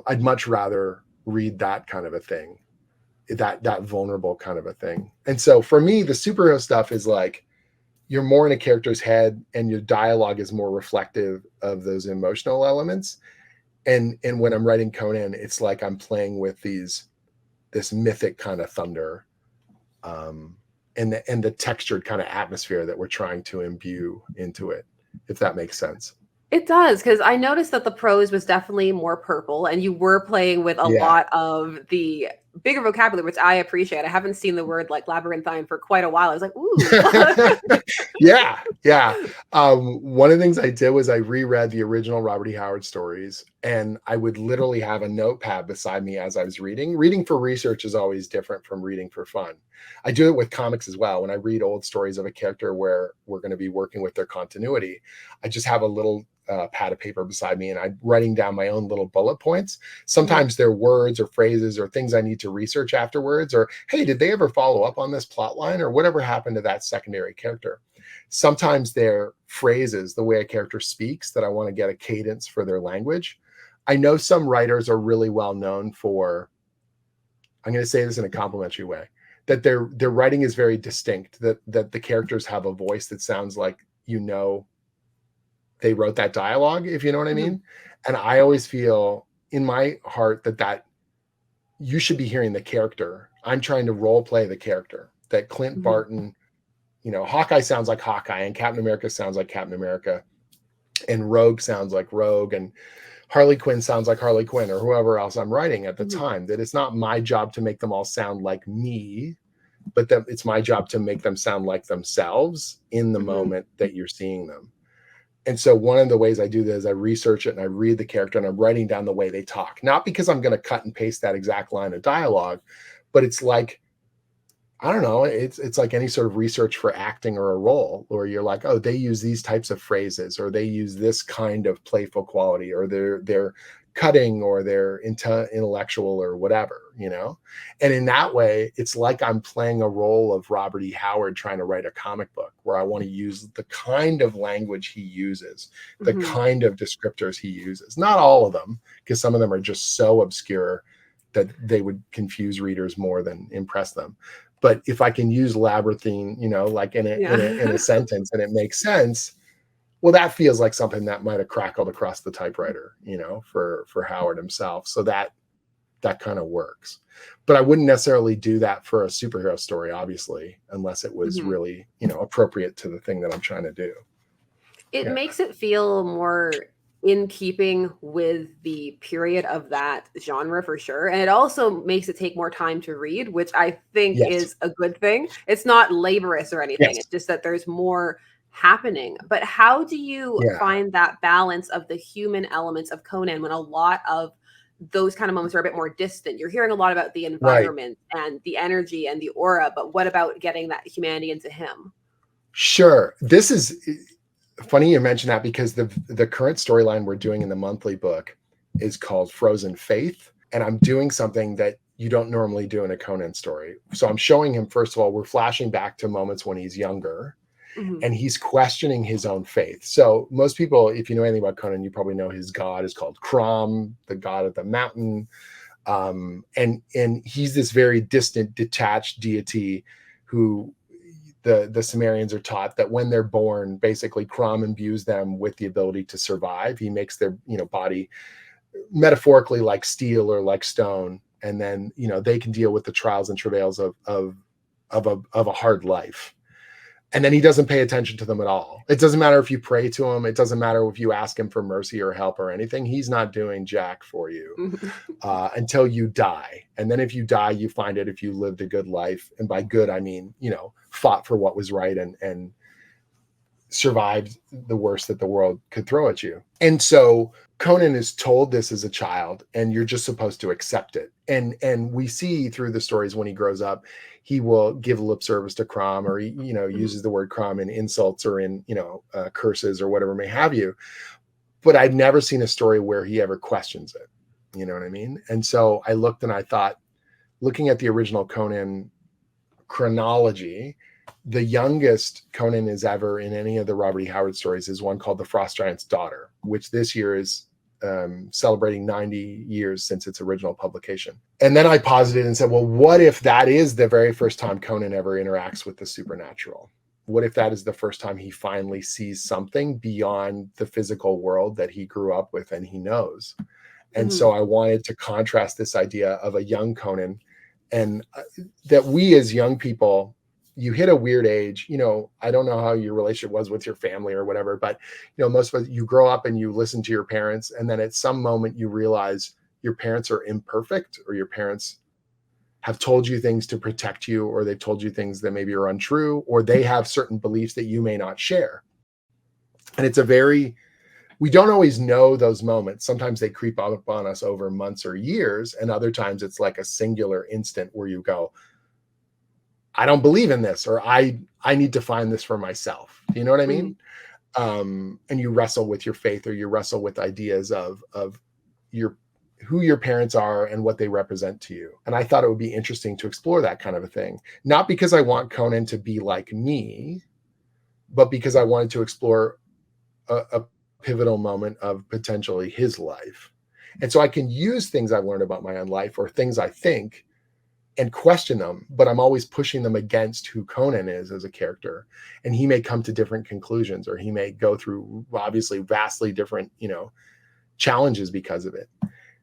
I'd much rather read that kind of a thing, that vulnerable kind of a thing. And so for me, the superhero stuff is like, you're more in a character's head and your dialogue is more reflective of those emotional elements. And when I'm writing Conan, it's like I'm playing with this mythic kind of thunder, and the textured kind of atmosphere that we're trying to imbue into it, if that makes sense. It does, because I noticed that the prose was definitely more purple, and you were playing with a lot of the bigger vocabulary, which I appreciate. I haven't seen the word like labyrinthine for quite a while. I was like, ooh. Yeah. One of the things I did was I reread the original Robert E. Howard stories, and I would literally have a notepad beside me as I was reading. Reading for research is always different from reading for fun. I do it with comics as well. When I read old stories of a character where we're going to be working with their continuity, I just have a little pad of paper beside me and I'm writing down my own little bullet points. Sometimes they're words or phrases or things I need to research afterwards, or, hey, did they ever follow up on this plot line, or whatever happened to that secondary character? Sometimes they're phrases, the way a character speaks, that I want to get a cadence for their language. I know some writers are really well known for, I'm going to say this in a complimentary way, that their writing is very distinct, that the characters have a voice that sounds like, they wrote that dialogue, if you know what I mean. And I always feel in my heart that you should be hearing the character. I'm trying to role play the character, that Clint Barton, Hawkeye sounds like Hawkeye, and Captain America sounds like Captain America, and Rogue sounds like Rogue, and Harley Quinn sounds like Harley Quinn, or whoever else I'm writing at the time. That it's not my job to make them all sound like me, but that it's my job to make them sound like themselves in the moment that you're seeing them. And so one of the ways I do this is I research it and I read the character and I'm writing down the way they talk. Not because I'm going to cut and paste that exact line of dialogue, but it's like, I don't know, it's like any sort of research for acting or a role, or you're like, oh, they use these types of phrases, or they use this kind of playful quality, or they're cutting, or they're intellectual, or whatever, And in that way, it's like I'm playing a role of Robert E. Howard trying to write a comic book, where I want to use the kind of language he uses, the kind of descriptors he uses. Not all of them, because some of them are just so obscure that they would confuse readers more than impress them. But if I can use labyrinthine, like in a sentence, and it makes sense, well, that feels like something that might have crackled across the typewriter, for Howard himself. So that that kind of works. But I wouldn't necessarily do that for a superhero story, obviously, unless it was really, appropriate to the thing that I'm trying to do. It makes it feel more in keeping with the period of that genre for sure. And it also makes it take more time to read, which I think is a good thing. It's not laborious or anything. It's just that there's more happening. But how do you find that balance of the human elements of Conan when a lot of those kind of moments are a bit more distant? You're hearing a lot about the environment and the energy and the aura, but what about getting that humanity into him? Sure. This is funny you mention that, because the current storyline we're doing in the monthly book is called Frozen Faith. And I'm doing something that you don't normally do in a Conan story. So I'm showing him, first of all, we're flashing back to moments when he's younger. And he's questioning his own faith. So most people, if you know anything about Conan, you probably know his god is called Crom, the god of the mountain. And he's this very distant, detached deity who the Sumerians are taught that when they're born, basically Crom imbues them with the ability to survive. He makes their body metaphorically like steel or like stone. And then, they can deal with the trials and travails of a hard life. And then he doesn't pay attention to them at all. It doesn't matter if you pray to him. It doesn't matter if you ask him for mercy or help or anything. He's not doing jack for you until you die. And then if you die, you find it if you lived a good life. And by good, I mean, fought for what was right and survived the worst that the world could throw at you. And so Conan is told this as a child, and you're just supposed to accept it. And we see through the stories when he grows up, he will give lip service to Crom, or he, uses the word Crom in insults or in, curses or whatever may have you. But I've never seen a story where he ever questions it. You know what I mean? And so I looked and I thought, looking at the original Conan chronology, the youngest Conan is ever in any of the Robert E. Howard stories is one called The Frost Giant's Daughter, which this year is celebrating 90 years since its original publication. And then I posited and said, well, what if that is the very first time Conan ever interacts with the supernatural? What if that is the first time he finally sees something beyond the physical world that he grew up with and he knows? And so I wanted to contrast this idea of a young Conan, and that we as young people, you hit a weird age. I don't know how your relationship was with your family or whatever, but most of us, you grow up and you listen to your parents, and then at some moment you realize your parents are imperfect, or your parents have told you things to protect you, or they've told you things that maybe are untrue, or they have certain beliefs that you may not share. And we don't always know those moments. Sometimes they creep up on us over months or years, and other times it's like a singular instant where you go, I don't believe in this, or I need to find this for myself. Do you know what I mean? And you wrestle with your faith, or you wrestle with ideas of who your parents are and what they represent to you. And I thought it would be interesting to explore that kind of a thing. Not because I want Conan to be like me, but because I wanted to explore a pivotal moment of potentially his life. And so I can use things I've learned about my own life, or things I think, and question them, but I'm always pushing them against who Conan is as a character. And he may come to different conclusions, or he may go through obviously vastly different, challenges because of it.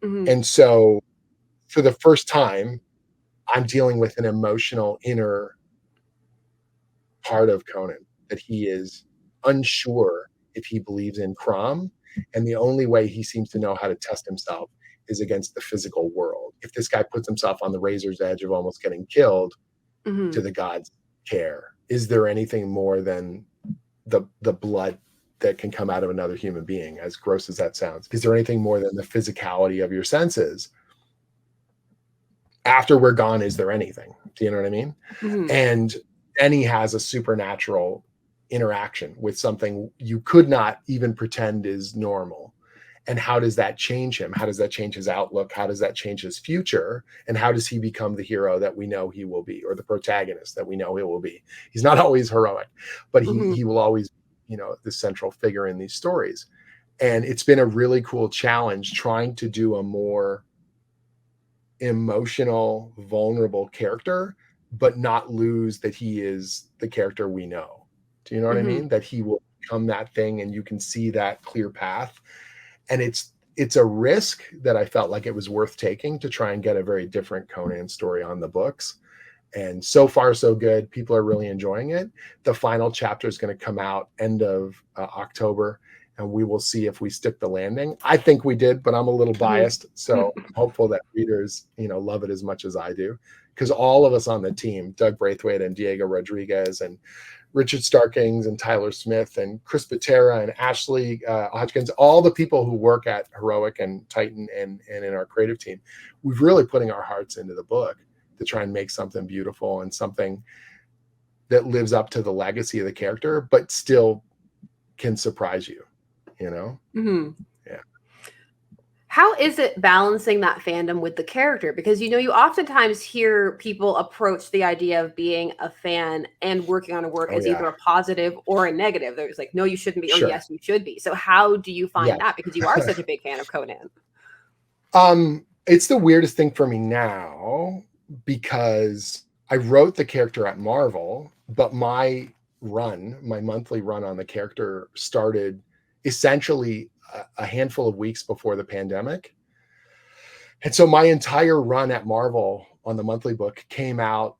And so for the first time, I'm dealing with an emotional inner part of Conan, that he is unsure if he believes in Crom. And the only way he seems to know how to test himself is against the physical world. If this guy puts himself on the razor's edge of almost getting killed, do the gods care? Is there anything more than the blood that can come out of another human being, as gross as that sounds? Is there anything more than the physicality of your senses? After we're gone, is there anything? Do you know what I mean? And then he has a supernatural interaction with something you could not even pretend is normal. And how does that change him? How does that change his outlook? How does that change his future? And how does he become the hero that we know he will be, or the protagonist that we know he will be? He's not always heroic, but he will always, the central figure in these stories. And it's been a really cool challenge trying to do a more emotional, vulnerable character, but not lose that he is the character we know. Do you know what I mean? That he will become that thing, and you can see that clear path. And it's a risk that I felt like it was worth taking to try and get a very different Conan story on the books. And so far, so good. People are really enjoying it. The final chapter is going to come out end of October, and we will see if we stick the landing. I think we did, but I'm a little biased. So I'm hopeful that readers, love it as much as I do. Because all of us on the team, Doug Braithwaite and Diego Rodriguez and Richard Starkings and Tyler Smith and Chris Patera and Ashley Hodgkins, all the people who work at Heroic and Titan and in our creative team, we've really putting our hearts into the book to try and make something beautiful and something that lives up to the legacy of the character, but still can surprise you, Mm-hmm. Yeah. How is it balancing that fandom with the character? Because, you oftentimes hear people approach the idea of being a fan and working on a work as either a positive or a negative. There's like, no, you shouldn't be. Sure. Oh, yes, you should be. So how do you find that? Because you are such a big fan of Conan. It's the weirdest thing for me now, because I wrote the character at Marvel, but my monthly run on the character started essentially a handful of weeks before the pandemic. And so my entire run at Marvel on the monthly book came out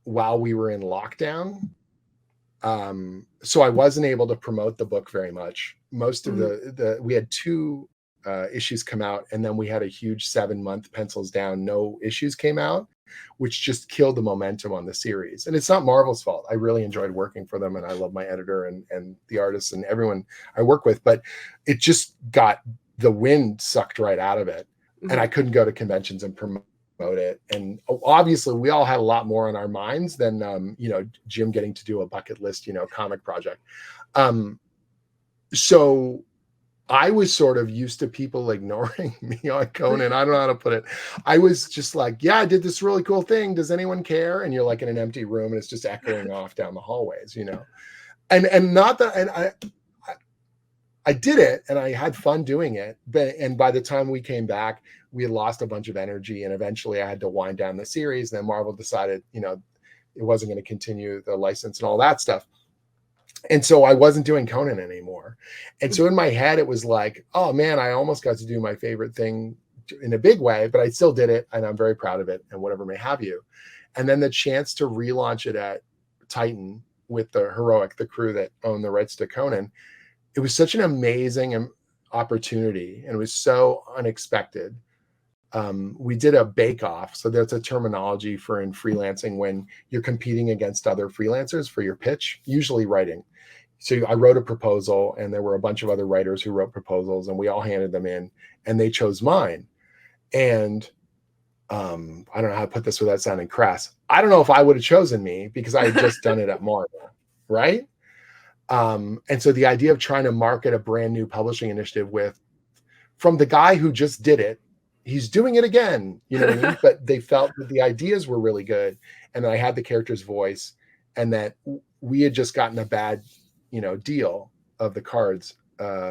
while we were in lockdown. So I wasn't able to promote the book very much. Most of we had 2 issues come out, and then we had a huge 7-month pencils down, no issues came out, which just killed the momentum on the series. And it's not Marvel's fault. I really enjoyed working for them, and I love my editor and the artists and everyone I work with, but it just got the wind sucked right out of it. And I couldn't go to conventions and promote it. And obviously we all had a lot more on our minds than, Jim getting to do a bucket list, comic project. So I was sort of used to people ignoring me on Conan. I don't know how to put it. I was just like, yeah, I did this really cool thing. Does anyone care? And you're like in an empty room and it's just echoing off down the hallways, and not that, and I did it and I had fun doing it. And by the time we came back, we had lost a bunch of energy, and eventually I had to wind down the series. And then Marvel decided, it wasn't going to continue the license and all that stuff. And so I wasn't doing Conan anymore. And so in my head, it was like, oh man, I almost got to do my favorite thing in a big way, but I still did it. And I'm very proud of it and whatever may have you. And then the chance to relaunch it at Titan with the Heroic, the crew that owned the rights to Conan, it was such an amazing opportunity. And it was so unexpected. We did a bake-off. So that's a terminology for in freelancing when you're competing against other freelancers for your pitch, usually writing. So I wrote a proposal, and there were a bunch of other writers who wrote proposals, and we all handed them in, and they chose mine. And I don't know how to put this without sounding crass. I don't know if I would have chosen me because I had just done it at Marvel, right? And so the idea of trying to market a brand new publishing initiative from the guy who just did it, he's doing it again, you know what I mean? But they felt that the ideas were really good, and that I had the character's voice, and that we had just gotten a bad, deal of the cards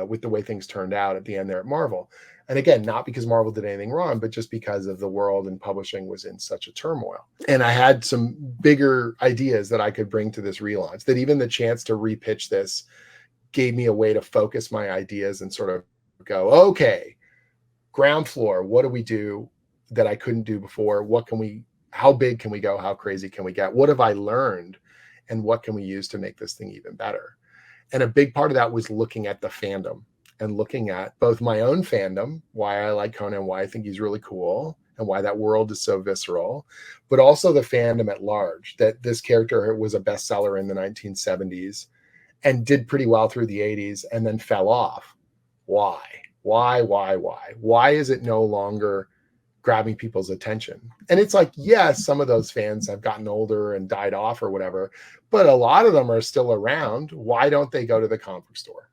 with the way things turned out at the end there at Marvel. And again, not because Marvel did anything wrong, but just because of the world and publishing was in such a turmoil. And I had some bigger ideas that I could bring to this relaunch, that even the chance to repitch this gave me a way to focus my ideas and sort of go, okay, ground floor, what do we do that I couldn't do before? How big can we go? How crazy can we get? What have I learned? And what can we use to make this thing even better? And a big part of that was looking at the fandom and looking at both my own fandom, why I like Conan, why I think he's really cool, and why that world is so visceral, but also the fandom at large, that this character was a bestseller in the 1970s and did pretty well through the 80s and then fell off. Why? Why is it no longer grabbing people's attention? And it's like, yes, some of those fans have gotten older and died off or whatever, but a lot of them are still around. Why don't they go to the comic store?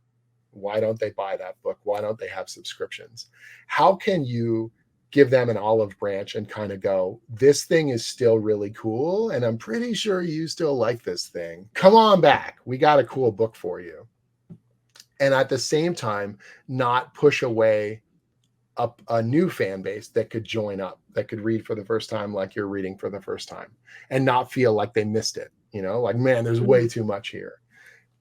Why don't they buy that book? Why don't they have subscriptions? How can you give them an olive branch and kind of go, this thing is still really cool, and I'm pretty sure you still like this thing. Come on back. We got a cool book for you. And at the same time, not push away a new fan base that could join up, that could read for the first time like you're reading for the first time, and not feel like they missed it. Like, man, there's way too much here.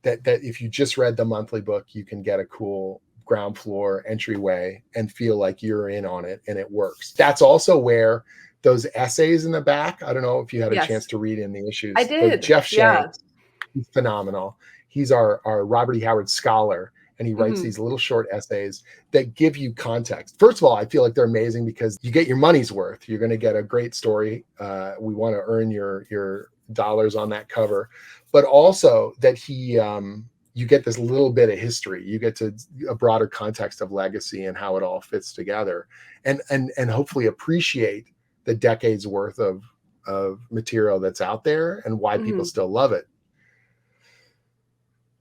That if you just read the monthly book, you can get a cool ground floor entryway and feel like you're in on it and it works. That's also where those essays in the back, I don't know if you had a chance Yes, to read in the issues. I did. Jeff Yeah. Shanks, he's phenomenal. He's our Robert E. Howard scholar, and he writes these little short essays that give you context. First of all, I feel like they're amazing because you get your money's worth. You're going to get a great story. We want to earn your dollars on that cover, but also that you get this little bit of history. You get to a broader context of legacy and how it all fits together, and hopefully appreciate the decades worth of material that's out there and why people still love it.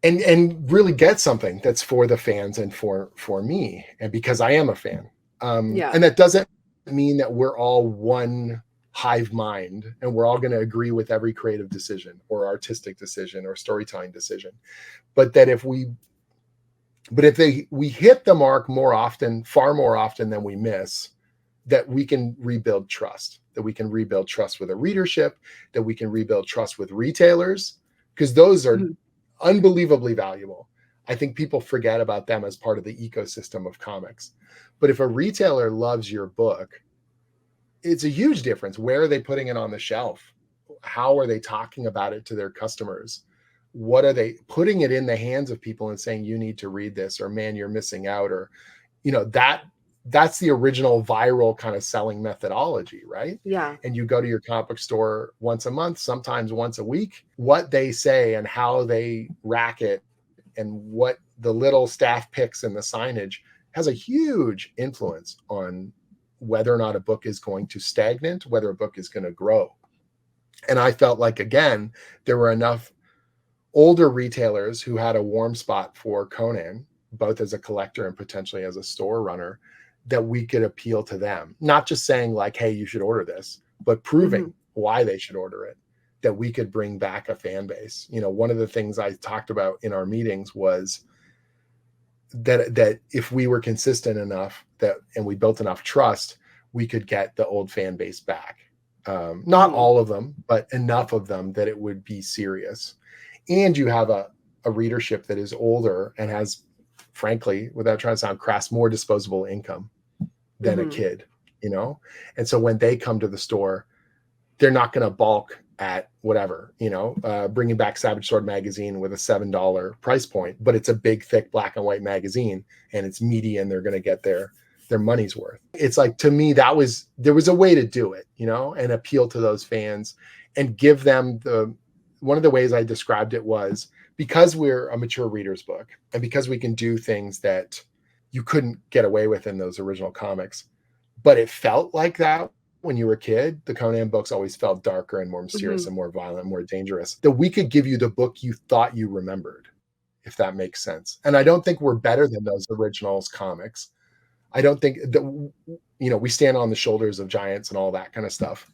And really get something that's for the fans and for me, and because I am a fan. And that doesn't mean that we're all one hive mind and we're all going to agree with every creative decision or artistic decision or storytelling decision, but that if we hit the mark more often, far more often than we miss, that we can rebuild trust, that we can rebuild trust with a readership, that we can rebuild trust with retailers, because those are unbelievably valuable. I think people forget about them as part of the ecosystem of comics. But if a retailer loves your book, it's a huge difference. Where are they putting it on the shelf? How are they talking about it to their customers? What are they putting it in the hands of people and saying, you need to read this, or man, you're missing out, or, that's the original viral kind of selling methodology, right? Yeah. And you go to your comic book store once a month, sometimes once a week. What they say and how they rack it and what the little staff picks in the signage has a huge influence on whether or not a book is going to stagnate, whether a book is going to grow. And I felt like, again, there were enough older retailers who had a warm spot for Conan, both as a collector and potentially as a store runner, that we could appeal to them. Not just saying like, hey, you should order this, but proving why they should order it, that we could bring back a fan base. One of the things I talked about in our meetings was that if we were consistent enough and we built enough trust, we could get the old fan base back. Not all of them, but enough of them that it would be serious. And you have a readership that is older and has, frankly, without trying to sound crass, more disposable income than a kid, And so when they come to the store, they're not going to balk at whatever, bringing back Savage Sword magazine with a $7 price point, but it's a big, thick black and white magazine and it's meaty and they're going to get their money's worth. It's like, to me, there was a way to do it, and appeal to those fans and give them one of the ways I described it was, because we're a mature reader's book and because we can do things that you couldn't get away with in those original comics, but it felt like that when you were a kid. The Conan books always felt darker and more mysterious and more violent, more dangerous, that we could give you the book you thought you remembered, if that makes sense. And I don't think we're better than those originals comics. I don't think that, we stand on the shoulders of giants and all that kind of stuff,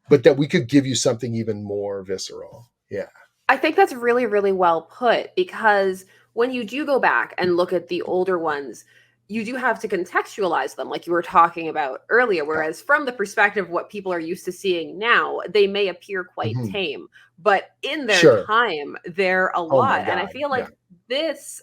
but that we could give you something even more visceral. Yeah. I think that's really, really well put, because when you do go back and look at the older ones, you do have to contextualize them, like you were talking about earlier, whereas from the perspective of what people are used to seeing now, they may appear quite tame, but in their time, they're a lot. And I feel like this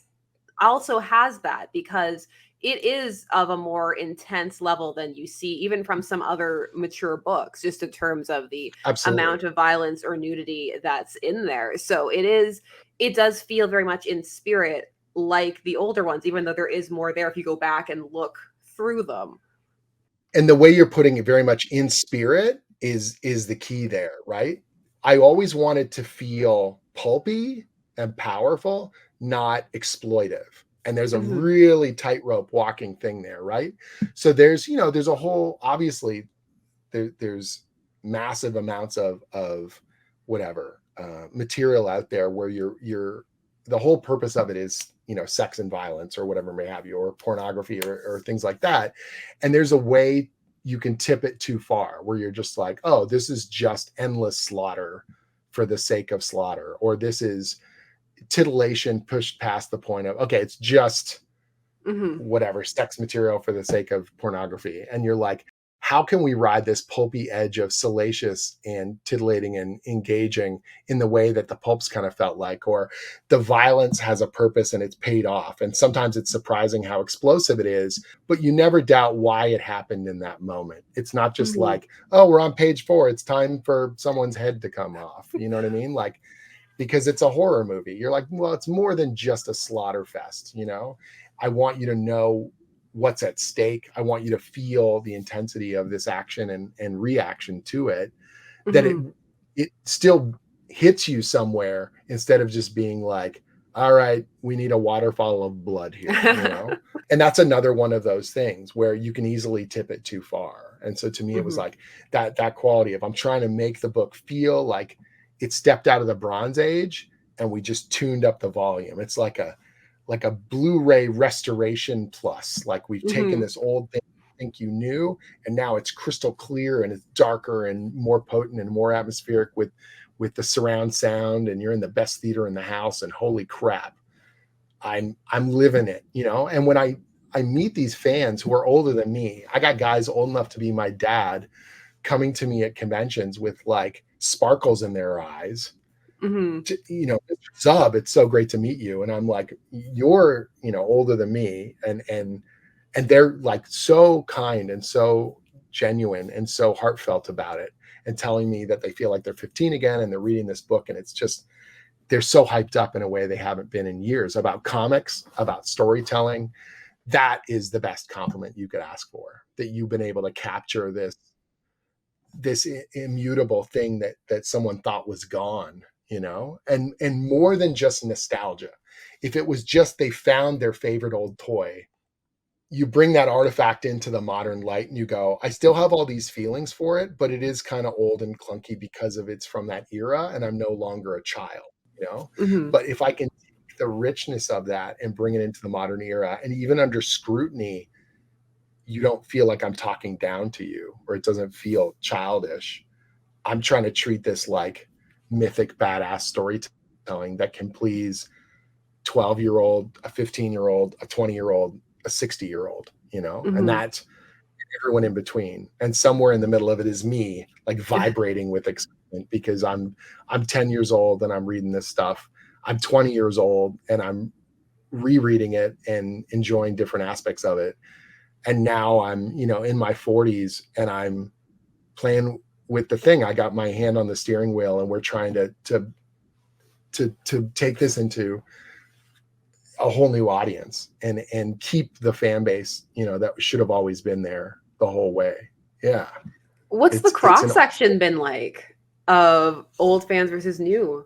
also has that, because it is of a more intense level than you see even from some other mature books, just in terms of the amount of violence or nudity that's in there. So it does feel very much in spirit like the older ones, even though there is more there if you go back and look through them. And the way you're putting it very much in spirit is the key there, right? I always wanted to feel pulpy and powerful, not exploitive. And there's a really tightrope walking thing there, right? So there's a whole, obviously there's massive amounts of whatever material out there where you're the whole purpose of it is, sex and violence or whatever may have you, or pornography or things like that. And there's a way you can tip it too far where you're just like, oh, this is just endless slaughter for the sake of slaughter, or this is titillation pushed past the point of, okay, it's just whatever sex material for the sake of pornography. And you're like, how can we ride this pulpy edge of salacious and titillating and engaging in the way that the pulps kind of felt like, or the violence has a purpose and it's paid off. And sometimes it's surprising how explosive it is, but you never doubt why it happened in that moment. It's not just like, oh, we're on page 4. It's time for someone's head to come off. You know what I mean? Like, because it's a horror movie. You're like, well, it's more than just a slaughter fest. You know, I want you to know what's at stake. I want you to feel the intensity of this action and reaction to it, that it still hits you somewhere, instead of just being like, all right, we need a waterfall of blood here, you know? And that's another one of those things where you can easily tip it too far. And so to me, it was like that quality of, I'm trying to make the book feel like it stepped out of the Bronze Age and we just tuned up the volume. It's like a Blu-ray restoration plus, like we've taken this old thing you think you knew, and now it's crystal clear and it's darker and more potent and more atmospheric with the surround sound, and you're in the best theater in the house, and holy crap, I'm living it, you know? And when I meet these fans who are older than me, I got guys old enough to be my dad coming to me at conventions with like sparkles in their eyes. To, you know, Zub, it's so great to meet you. And I'm like, you're, you know, older than me. And they're like so kind and so genuine and so heartfelt about it, and telling me that they feel like they're 15 again and they're reading this book. And it's just, they're so hyped up in a way they haven't been in years about comics, about storytelling. That is the best compliment you could ask for, that you've been able to capture this immutable thing that someone thought was gone, you know, and more than just nostalgia. If it was just they found their favorite old toy, you bring that artifact into the modern light and you go, I still have all these feelings for it, but it is kind of old and clunky because of it's from that era and I'm no longer a child, you know? But if I can take the richness of that and bring it into the modern era, and even under scrutiny, you don't feel like I'm talking down to you, or it doesn't feel childish. I'm trying to treat this like mythic badass storytelling that can please 12-year-old, a 15-year-old, a 20-year-old, a 60-year-old, you know, and that's everyone in between. And somewhere in the middle of it is me, like vibrating with excitement because I'm 10 years old and I'm reading this stuff. I'm 20 years old and I'm rereading it and enjoying different aspects of it. And now I'm, you know, in my 40s and I'm playing with the thing. I got my hand on the steering wheel and we're trying to take this into a whole new audience and keep the fan base, you know, that should have always been there the whole way. Yeah. What's the cross section been like of old fans versus new?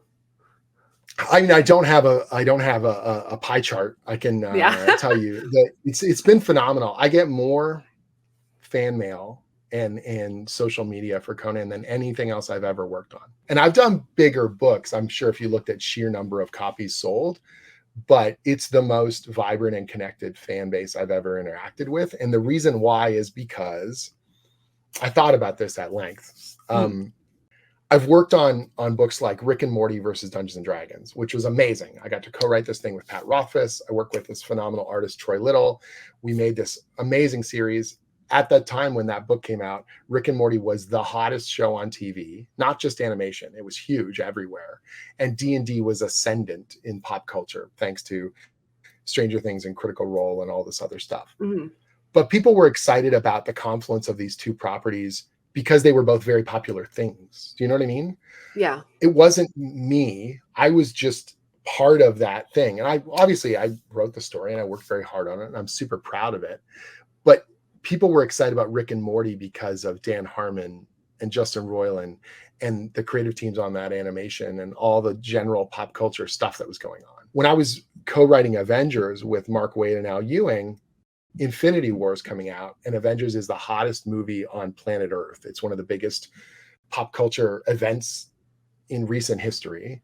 I mean, I don't have a pie chart. I can tell you that it's been phenomenal. I get more fan mail and social media for Conan than anything else I've ever worked on. And I've done bigger books, I'm sure, if you looked at sheer number of copies sold, but it's the most vibrant and connected fan base I've ever interacted with. And the reason why is because I thought about this at length. I've worked on books like Rick and Morty versus Dungeons and Dragons, which was amazing. I got to co-write this thing with Pat Rothfuss. I worked with this phenomenal artist, Troy Little. We made this amazing series. At that time when that book came out, Rick and Morty was the hottest show on TV, not just animation. It was huge everywhere. And D&D was ascendant in pop culture, thanks to Stranger Things and Critical Role and all this other stuff. But people were excited about the confluence of these two properties because they were both very popular things. Do you know what I mean? Yeah. It wasn't me. I was just part of that thing. And I wrote the story and I worked very hard on it and I'm super proud of it. But people were excited about Rick and Morty because of Dan Harmon and Justin Roiland and the creative teams on that animation and all the general pop culture stuff that was going on. When I was co-writing Avengers with Mark Waid and Al Ewing, Infinity War is coming out, and Avengers is the hottest movie on planet Earth. It's one of the biggest pop culture events in recent history.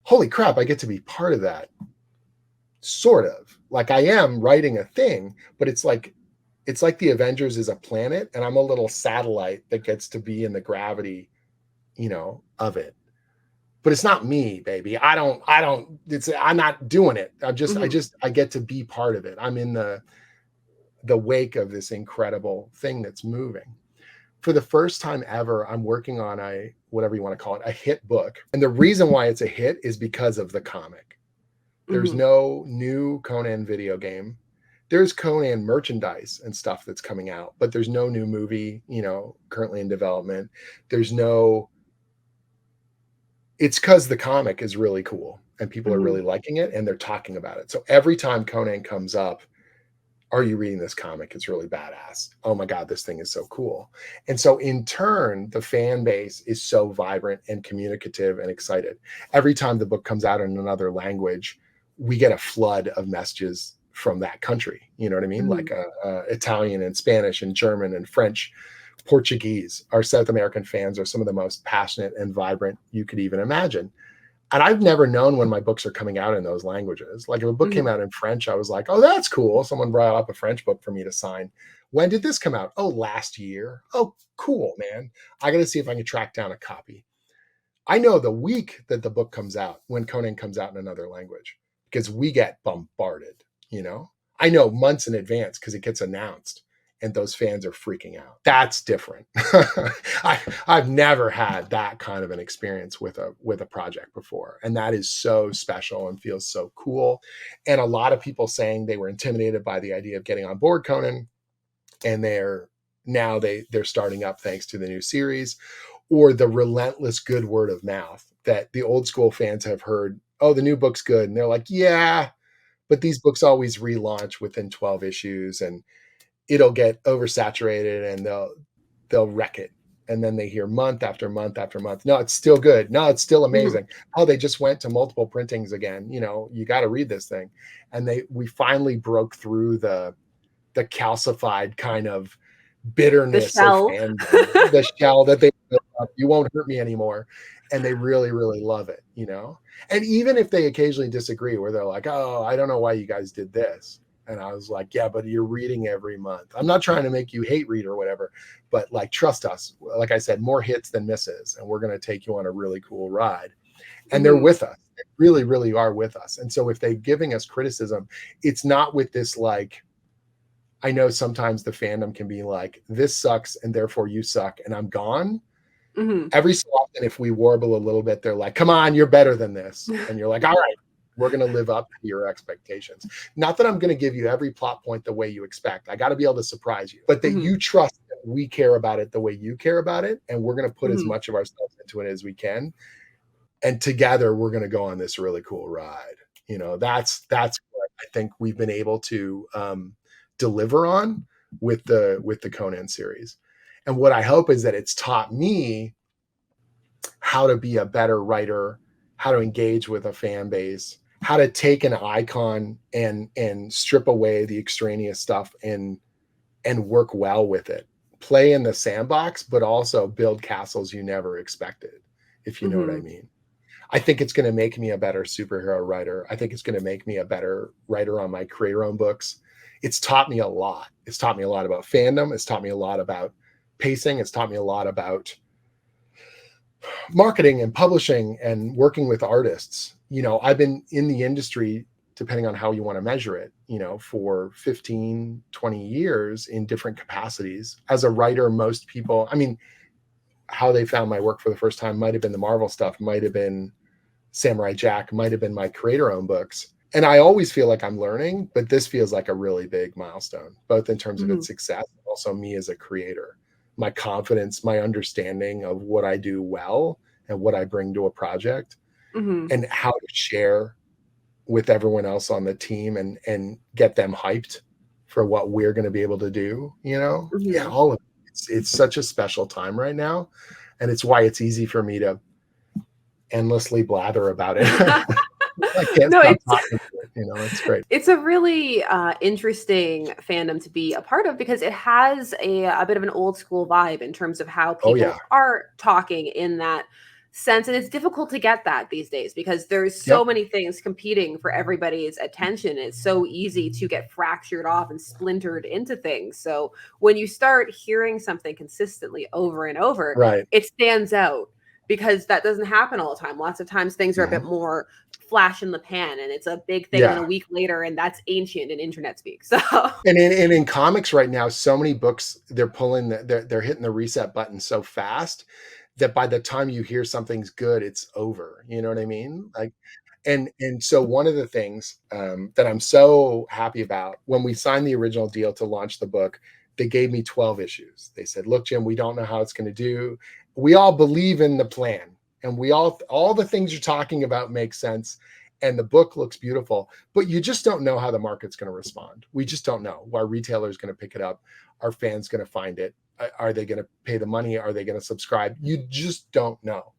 Holy crap, I get to be part of that. Sort of. Like I am writing a thing, but it's like the Avengers is a planet and I'm a little satellite that gets to be in the gravity, you know, of it. But it's not me, baby. I'm not doing it. I get to be part of it. I'm in the wake of this incredible thing that's moving. for the first time ever, I'm working on a, whatever you want to call it, a hit book. And the reason why it's a hit is because of the comic. There's no new Conan video game. There's Conan merchandise and stuff that's coming out, but there's no new movie, you know, currently in development. There's no, it's because the comic is really cool and people are really liking it and they're talking about it. So every time Conan comes up, are you reading this comic? It's really badass. Oh my God, this thing is so cool. And so in turn, the fan base is so vibrant and communicative and excited. Every time the book comes out in another language, we get a flood of messages from that country. You know what I mean? Like Italian and Spanish and German and French, Portuguese. Our South American fans are some of the most passionate and vibrant you could even imagine. And I've never known when my books are coming out in those languages. Like if a book came out in French, I was like, oh, that's cool. Someone brought up a French book for me to sign. When did this come out? Oh, last year. Oh, cool, man. I got to see if I can track down a copy. I know the week that the book comes out, when Conan comes out in another language, because we get bombarded, you know? I know months in advance because it gets announced. And those fans are freaking out. That's different. I've never had that kind of an experience with a project before. And that is so special and feels so cool. And a lot of people saying they were intimidated by the idea of getting on board Conan. And they're starting up thanks to the new series, or the relentless good word of mouth that the old school fans have heard, oh, the new book's good. And they're like, yeah, but these books always relaunch within 12 issues and it'll get oversaturated and they'll wreck it. And then they hear month after month after month. No, it's still good. No, it's still amazing. Oh, they just went to multiple printings again. You know, you got to read this thing. And we finally broke through the calcified kind of bitterness of fandom, the shell that they built up. You won't hurt me anymore. And they really, really love it, you know? And even if they occasionally disagree, where they're like, oh, I don't know why you guys did this. And I was like, yeah, but you're reading every month. I'm not trying to make you hate read or whatever, but like, trust us. Like I said, more hits than misses. And we're going to take you on a really cool ride. And they're with us. They really, really are with us. And so if they're giving us criticism, it's not with this, like, I know sometimes the fandom can be like, this sucks and therefore you suck and I'm gone. Every so often, if we warble a little bit, they're like, come on, you're better than this. And you're like, all right, we're going to live up to your expectations. Not that I'm going to give you every plot point the way you expect. I got to be able to surprise you, but that you trust that we care about it the way you care about it. And we're going to put as much of ourselves into it as we can. And together we're going to go on this really cool ride. You know, that's what I think we've been able to deliver on with the Conan series. And what I hope is that it's taught me how to be a better writer, how to engage with a fan base, how to take an icon and strip away the extraneous stuff and work well with it. Play in the sandbox, but also build castles you never expected, if you know what I mean. I think it's going to make me a better superhero writer. I think it's going to make me a better writer on my creator-owned books. It's taught me a lot. It's taught me a lot about fandom. It's taught me a lot about pacing. It's taught me a lot about marketing and publishing and working with artists. You know, I've been in the industry, depending on how you want to measure it, you know, for 15, 20 years in different capacities. As a writer, most people, I mean, how they found my work for the first time might have been the Marvel stuff, might have been Samurai Jack, might have been my creator-owned books. And I always feel like I'm learning, but this feels like a really big milestone, both in terms of its success and also me as a creator. My confidence, my understanding of what I do well and what I bring to a project and how to share with everyone else on the team and get them hyped for what we're going to be able to do, you know? Yeah, all of it. It's such a special time right now. And it's why it's easy for me to endlessly blather about it. I can't stop talking. You know, it's great. It's a really interesting fandom to be a part of because it has a bit of an old school vibe in terms of how people are talking in that sense. And it's difficult to get that these days because there's so many things competing for everybody's attention. It's so easy to get fractured off and splintered into things. So when you start hearing something consistently over and over, it stands out. because that doesn't happen all the time. Lots of times things are a bit more flash in the pan, and it's a big thing, and then a week later, and that's ancient in internet speak. So and in comics right now, so many books, they're pulling they're hitting the reset button so fast that by the time you hear something's good, it's over. You know what I mean? Like, and so one of the things that I'm so happy about, when we signed the original deal to launch the book, they gave me 12 issues. They said, look, Jim, we don't know how it's going to do. We all believe in the plan, and we all the things you're talking about make sense. And the book looks beautiful, but you just don't know how the market's going to respond. We just don't know. Our retailer is going to pick it up. Our fans going to find it. Are they going to pay the money? Are they going to subscribe? You just don't know.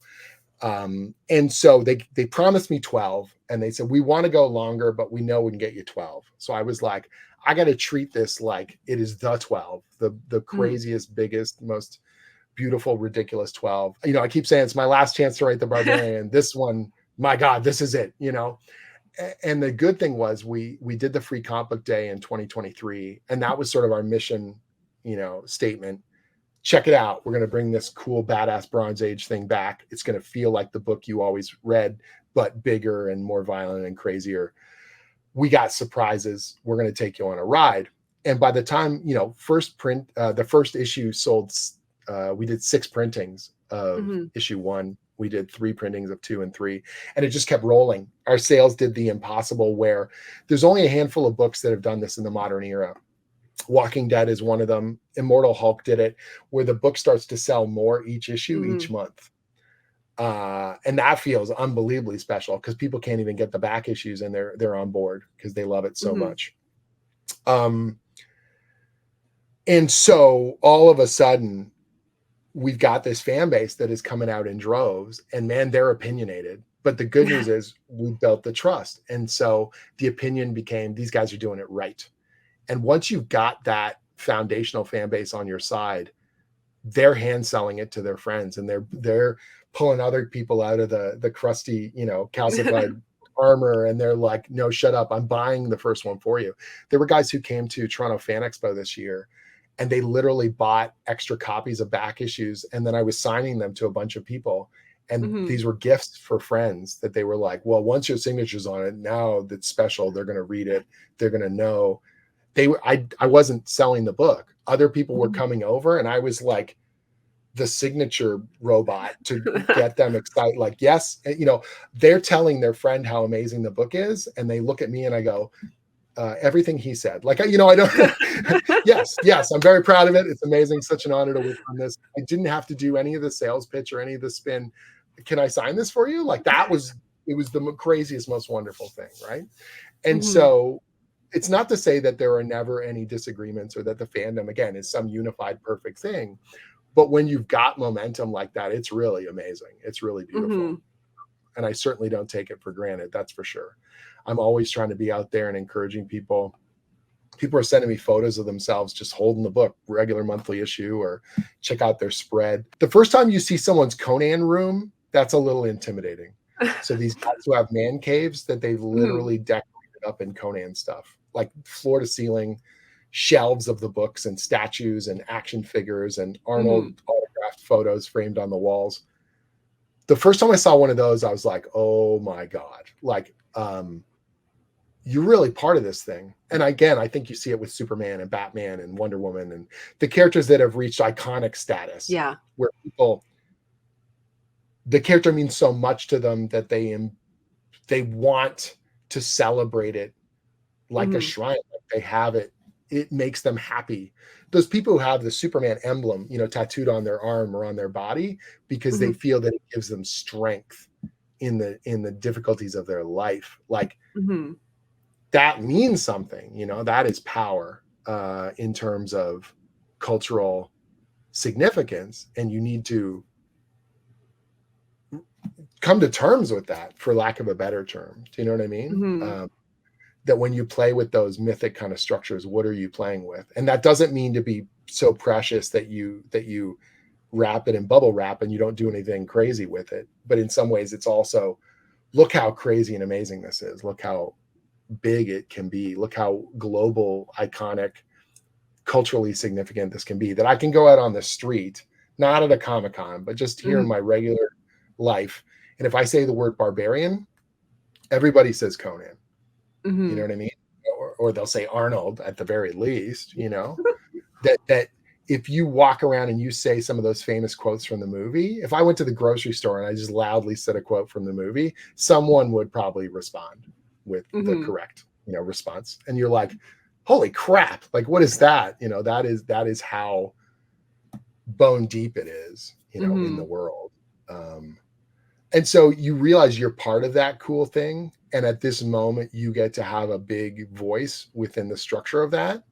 And so they promised me 12, and they said, we want to go longer, but we know we can get you 12. So I was like, I got to treat this like it is the 12, the craziest, biggest, most beautiful, ridiculous 12. You know, I keep saying it's my last chance to write The Barbarian. This one, my God, this is it, you know? And the good thing was we did the free comic book day in 2023. And that was sort of our mission, you know, statement. Check it out. We're going to bring this cool, badass Bronze Age thing back. It's going to feel like the book you always read, but bigger and more violent and crazier. We got surprises. We're going to take you on a ride. And by the time, you know, the first issue sold, we did 6 printings of issue 1. We did 3 printings of 2 and 3, and it just kept rolling. Our sales did the impossible, where there's only a handful of books that have done this in the modern era. Walking Dead is one of them. Immortal Hulk did it, where the book starts to sell more each issue each month. And that feels unbelievably special, because people can't even get the back issues, and they're on board because they love it so much. And so all of a sudden, we've got this fan base that is coming out in droves, and man, they're opinionated. But the good news is we built the trust. And so the opinion became, these guys are doing it right. And once you've got that foundational fan base on your side, they're hand selling it to their friends, and they're pulling other people out of the crusty, you know, calcified armor. And they're like, no, shut up. I'm buying the first one for you. There were guys who came to Toronto Fan Expo this year, and they literally bought extra copies of back issues. And then I was signing them to a bunch of people. And these were gifts for friends that they were like, well, once your signature's on it, now that's special. They're going to read it. They're going to know. I wasn't selling the book. Other people were coming over, and I was like the signature robot to get them excited. Like, yes, you know, they're telling their friend how amazing the book is. And they look at me and I go, everything he said. Like, you know, I don't, yes, I'm very proud of it. It's amazing. Such an honor to work on this. I didn't have to do any of the sales pitch or any of the spin. Can I sign this for you? Like, it was the craziest, most wonderful thing. Right. And so it's not to say that there are never any disagreements, or that the fandom, again, is some unified, perfect thing. But when you've got momentum like that, it's really amazing. It's really beautiful. And I certainly don't take it for granted. That's for sure. I'm always trying to be out there and encouraging people. People are sending me photos of themselves just holding the book, regular monthly issue, or check out their spread. The first time you see someone's Conan room, that's a little intimidating. So these guys who have man caves that they've literally decorated up in Conan stuff, like floor to ceiling shelves of the books and statues and action figures and Arnold autographed photos framed on the walls. The first time I saw one of those, I was like, oh my God, like, you're really part of this thing. And again, I think you see it with Superman and Batman and Wonder Woman and the characters that have reached iconic status. Yeah. Where the character means so much to them that they want to celebrate it like a shrine. Like they have it. It makes them happy. Those people who have the Superman emblem, you know, tattooed on their arm or on their body, because they feel that it gives them strength in the difficulties of their life. Like, that means something, you know, that is power in terms of cultural significance. And you need to come to terms with that, for lack of a better term. Do you know what I mean? That when you play with those mythic kind of structures, what are you playing with? And that doesn't mean to be so precious that you wrap it in bubble wrap and you don't do anything crazy with it. But in some ways, it's also, look how crazy and amazing this is. Look how big it can be. Look how global, iconic, culturally significant this can be. That I can go out on the street, not at a Comic-Con, but just here in my regular life. And if I say the word barbarian, everybody says Conan. You know what I mean? Or they'll say Arnold at the very least, you know, that if you walk around and you say some of those famous quotes from the movie, if I went to the grocery store and I just loudly said a quote from the movie, someone would probably respond with the correct, you know, response. And you're like, holy crap, like, what is that? You know, that is how bone deep it is, you know, in the world. And so you realize you're part of that cool thing. And at this moment, you get to have a big voice within the structure of that.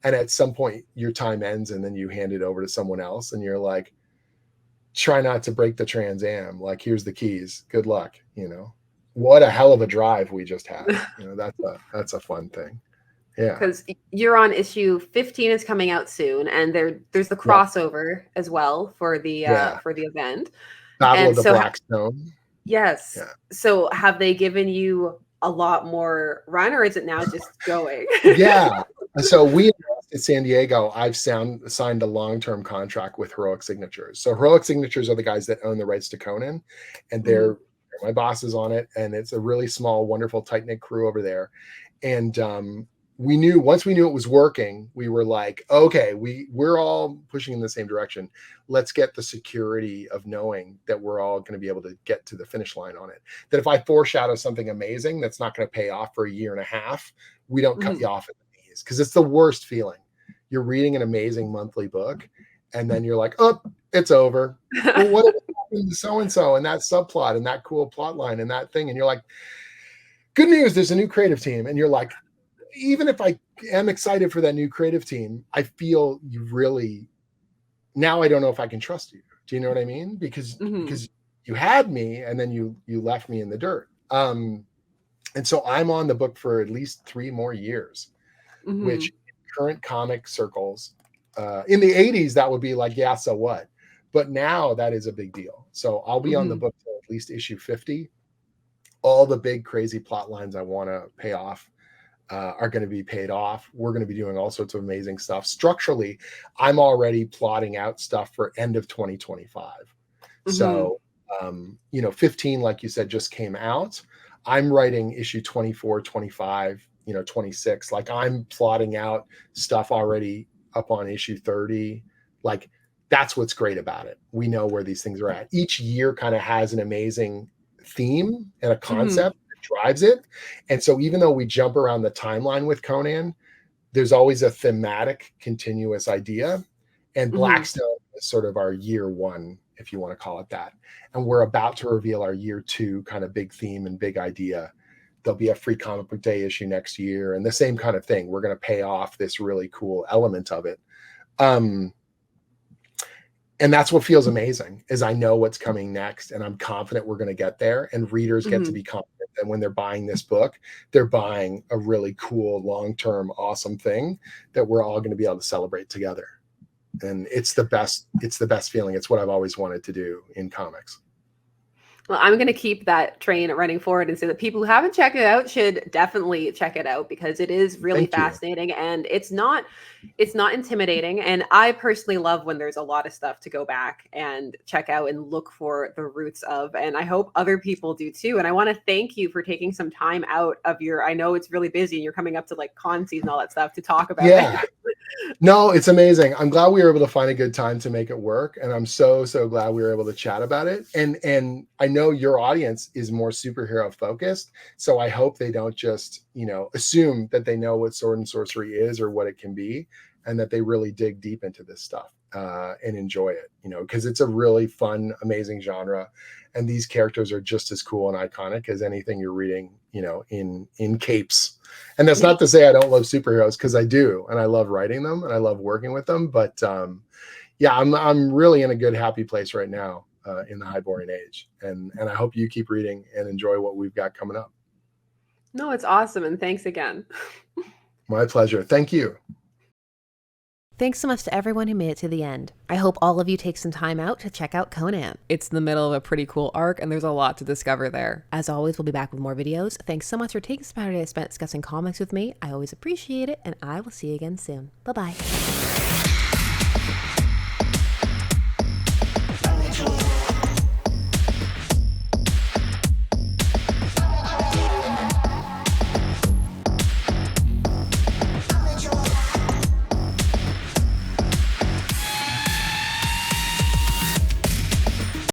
And at some point, your time ends and then you hand it over to someone else. And you're like, try not to break the Trans Am. Like, here's the keys. Good luck. You know, what a hell of a drive we just had. You know, that's a fun thing. Yeah. Because you're on issue 15 is coming out soon. And there's the crossover as well for the event. Battle of the Blackstone. Yes. Yeah. So have they given you a lot more run, or is it now just going? Yeah. So we announced in San Diego, I've signed a long-term contract with Heroic Signatures. So Heroic Signatures are the guys that own the rights to Conan, and they're my bosses on it. And it's a really small, wonderful, tight-knit crew over there. And once we knew it was working, we were like, okay, we're all pushing in the same direction. Let's get the security of knowing that we're all going to be able to get to the finish line on it. That if I foreshadow something amazing that's not going to pay off for a year and a half, we don't cut you off at the knees, because it's the worst feeling. You're reading an amazing monthly book, and then you're like, oh, it's over. Well, what happened to so-and-so and that subplot and that cool plot line and that thing? And you're like, good news, there's a new creative team. And you're like, even if I am excited for that new creative team, I feel you really, now I don't know if I can trust you. Do you know what I mean? Because you had me and then you left me in the dirt. And so I'm on the book for at least 3 more years, which in current comic circles, in the 80s, that would be like, yeah, so what? But now that is a big deal. So I'll be on the book till at least issue 50. All the big crazy plot lines I want to pay off are going to be paid off. We're going to be doing all sorts of amazing stuff. Structurally, I'm already plotting out stuff for end of 2025. So, 15, like you said, just came out. I'm writing issue 24, 25, 26. Like, I'm plotting out stuff already up on issue 30. Like, that's what's great about it. We know where these things are at. Each year kind of has an amazing theme and a concept drives it. And so even though we jump around the timeline with Conan, there's always a thematic continuous idea. And Blackstone is sort of our year 1, if you want to call it that. And we're about to reveal our year 2 kind of big theme and big idea. There'll be a free comic book day issue next year and the same kind of thing. We're going to pay off this really cool element of it. And that's what feels amazing, is I know what's coming next and I'm confident we're going to get there, and readers get to be confident that when they're buying this book, they're buying a really cool, long-term, awesome thing that we're all going to be able to celebrate together. And it's the best feeling. It's what I've always wanted to do in comics. Well, I'm going to keep that train running forward and say that people who haven't checked it out should definitely check it out, because it is really fascinating and it's not intimidating. And I personally love when there's a lot of stuff to go back and check out and look for the roots of. And I hope other people do too. And I want to thank you for taking some time out of I know it's really busy and you're coming up to like con season and all that stuff to talk about it. No, it's amazing. I'm glad we were able to find a good time to make it work. And I'm so glad we were able to chat about it. And I know your audience is more superhero focused. So I hope they don't just, assume that they know what sword and sorcery is or what it can be, and that they really dig deep into this stuff and enjoy it, because it's a really fun, amazing genre. And these characters are just as cool and iconic as anything you're reading, in capes. And that's not to say I don't love superheroes, because I do, and I love writing them and I love working with them. But I'm really in a good, happy place right now in the Hyborian Age, and I hope you keep reading and enjoy what we've got coming up. No, it's awesome, and thanks again. My pleasure. Thank you. Thanks so much to everyone who made it to the end. I hope all of you take some time out to check out Conan. It's in the middle of a pretty cool arc, and there's a lot to discover there. As always, we'll be back with more videos. Thanks so much for taking Saturday spent discussing comics with me. I always appreciate it, and I will see you again soon. Bye-bye.